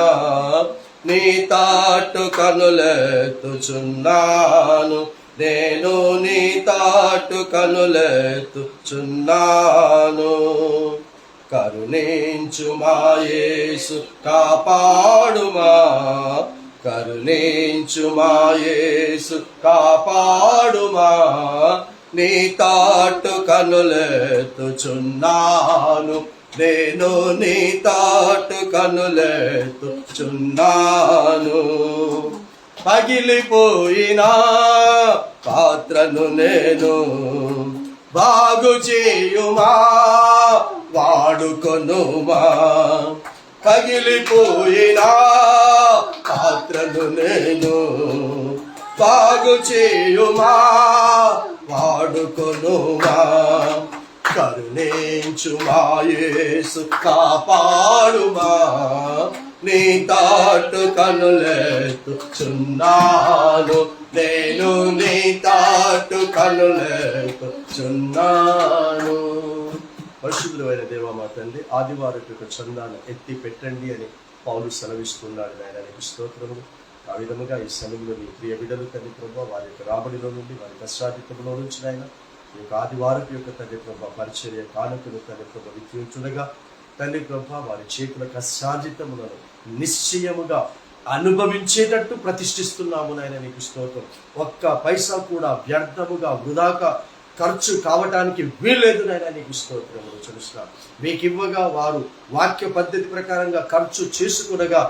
నీ తాటు కనులెత్తుచున్నాను, నేను నీ తాటు కనులెత్తుచున్నాను. కరుణించుమా యేసు కాపాడుమా, కరుణించుమా యేసు కాపాడుమా, నీ తాటు కనులెత్తుచున్నాను, నేను నీ తాటు కనులెత్తుచున్నాను. పగిలిపోయిన పాత్రను నేను బాగు చేయుమా వాడుకొనుమా. పగిలిపోయిన పాత్రను నేను బాగు చేయుమా వాడుకొనుమా. కరుణించుమా యేసు కాపాడుమా, నీ తాటు కనులెత్తుచున్నాను నేను, నీ తాటు కనులెత్తుచున్నాను. పరిశుద్ధులైన దేవా మా తండ్రి, ఆదివారం యొక్క చందాన్ని ఎత్తి పెట్టండి అని పౌలు సెలవిస్తున్నాడు. నాయనానికి స్తోత్రములు. ఆ విధముగా ఈ సమయంలో నీ ప్రియ బిడ్డలు తండ్రి ప్రభావ వారి యొక్క రాబడిలో నుండి వారి కష్టాధికంలో నుంచి ఆయన ఈ యొక్క ఆదివారం యొక్క తండ్రి ప్రభావ పరిచర్య కానుకను తండ్రి ప్రభావ విక్రయించుండగా తండ్రి ప్రభావ వారి చేతుల కష్టాజితములను నిశ్చయముగా అనుభవించేటట్టు ప్రతిష్ఠిస్తున్నాము నాయన. నీకు స్తోత్రం. ఒక్క పైసా కూడా వ్యర్థముగా వృధాగా ఖర్చు కావటానికి వీల్లేదు నాయన. నీకు స్తోత్రములు చెల్లిస్తున్నాను. మీకు ఇవ్వగా వారు వాక్య పద్ధతి ప్రకారంగా ఖర్చు చేసుకునగా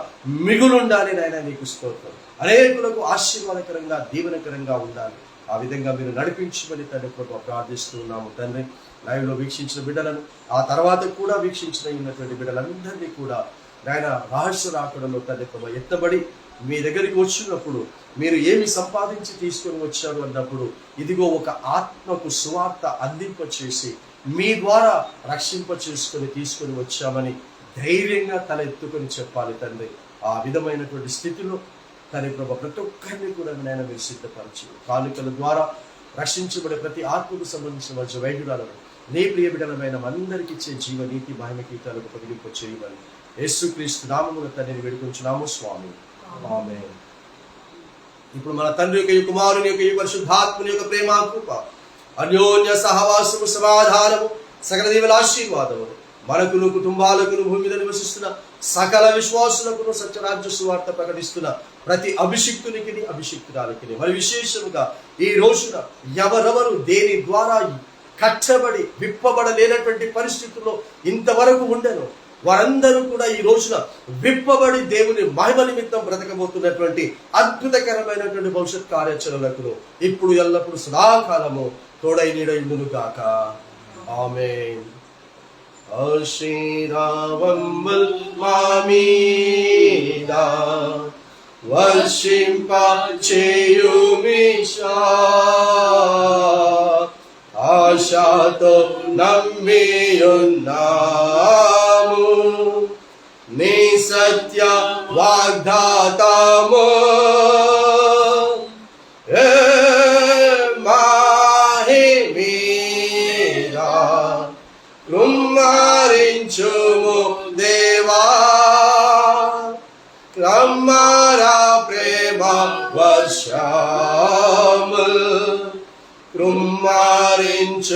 మిగులుండాలి నాయన. నీకు స్తోత్రం. అనేకులకు ఆశీర్వాదకరంగా దీవెనకరంగా ఉండాలి. ఆ విధంగా మీరు నడిపించమని తండ్రి ప్రభావ ప్రార్థిస్తున్నాము తండ్రి. లైవ్లో వీక్షించిన బిడ్డలను, ఆ తర్వాత కూడా వీక్షించిన ఉన్నటువంటి బిడ్డలందరినీ కూడా నాయన రహస్య రాకడలో తండ్రి ప్రభావ ఎత్తబడి మీ దగ్గరికి వచ్చినప్పుడు మీరు ఏమి సంపాదించి తీసుకొని వచ్చారు అన్నప్పుడు ఇదిగో ఒక ఆత్మకు సువార్త అందింప చేసి మీ ద్వారా రక్షింప చేసుకొని తీసుకొని వచ్చామని ధైర్యంగా తల ఎత్తుకొని చెప్పాలి తండ్రి. ఆ విధమైనటువంటి స్థితిలో తండ్రి ప్రభు ప్రతి ఒక్కరిని కూడా నాయన మీరు సిద్ధపరిచి కానుకల ద్వారా రక్షించబడే ప్రతి ఆత్మకు సంబంధించిన మంచి వైద్యురాలను నీ ప్రియ బిడ్డలమైన అందరికీ ఇచ్చే జీవనీతి మహిమ గీతాలకు పదిలింప చేయమని యేసుక్రీస్తు నామమున తండ్రిని వేడుకొంచున్నాము స్వామి. ఆమేన్. ఇప్పుడు మన తండ్రి యొక్క కుమారుని యొక్క పరిశుద్ధాత్మని యొక్క ప్రేమ కృప అన్యోన్య సహవాసము సమాధానము సకల దీవెన ఆశీర్వాదము మనకును కుటుంబాలకును భూమి మీద నివసిస్తున్న సకల విశ్వాసులకు సత్యరాజ్య సువార్త ప్రకటిస్తున్న ప్రతి అభిషిక్తునికి అభిషిక్తురాలకి మరి విశేషముగా ఈ రోజున ఎవరెవరు దేని ద్వారా కట్టబడి విప్పబడలేనటువంటి పరిస్థితుల్లో ఇంతవరకు ఉండను వారందరూ కూడా ఈ రోజున విప్పబడి దేవుని మహిమ నిమిత్తం బ్రతకబోతున్నటువంటి అద్భుతకరమైనటువంటి భవిష్యత్ కార్యాచరణలకు ఇప్పుడు ఎల్లప్పుడు సదాకాలము తోడై నీడైందును గాక. ఆమేన్. ఆశీర్వాదముల్ మామీదా వర్షింప చేయుమిషా ఆశతో నమ్మియున్నాము నీ సత్య వాగ్దాతము మాహిమీరా కృమ్మరించుము దేవా క్రమ్మరా ప్రేమ వర్షముల్ కృమ్మరించుము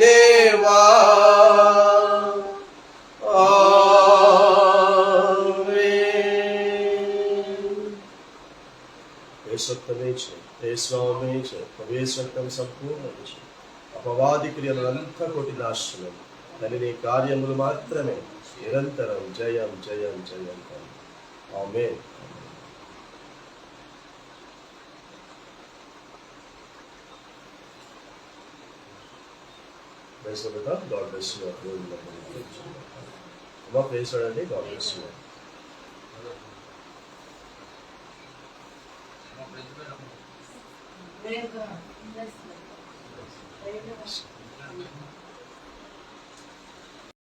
దేవా. ప్రవేశం సంపూర్ణ అపవాది క్రియలంతా కొట్టి నాశనం అని నీ కార్యములు మాత్రమే నిరంతరం జయం జయం జయం. ఆమేన్. Praise the Lord. God bless you. Amma praise God andi. God bless you. Very good.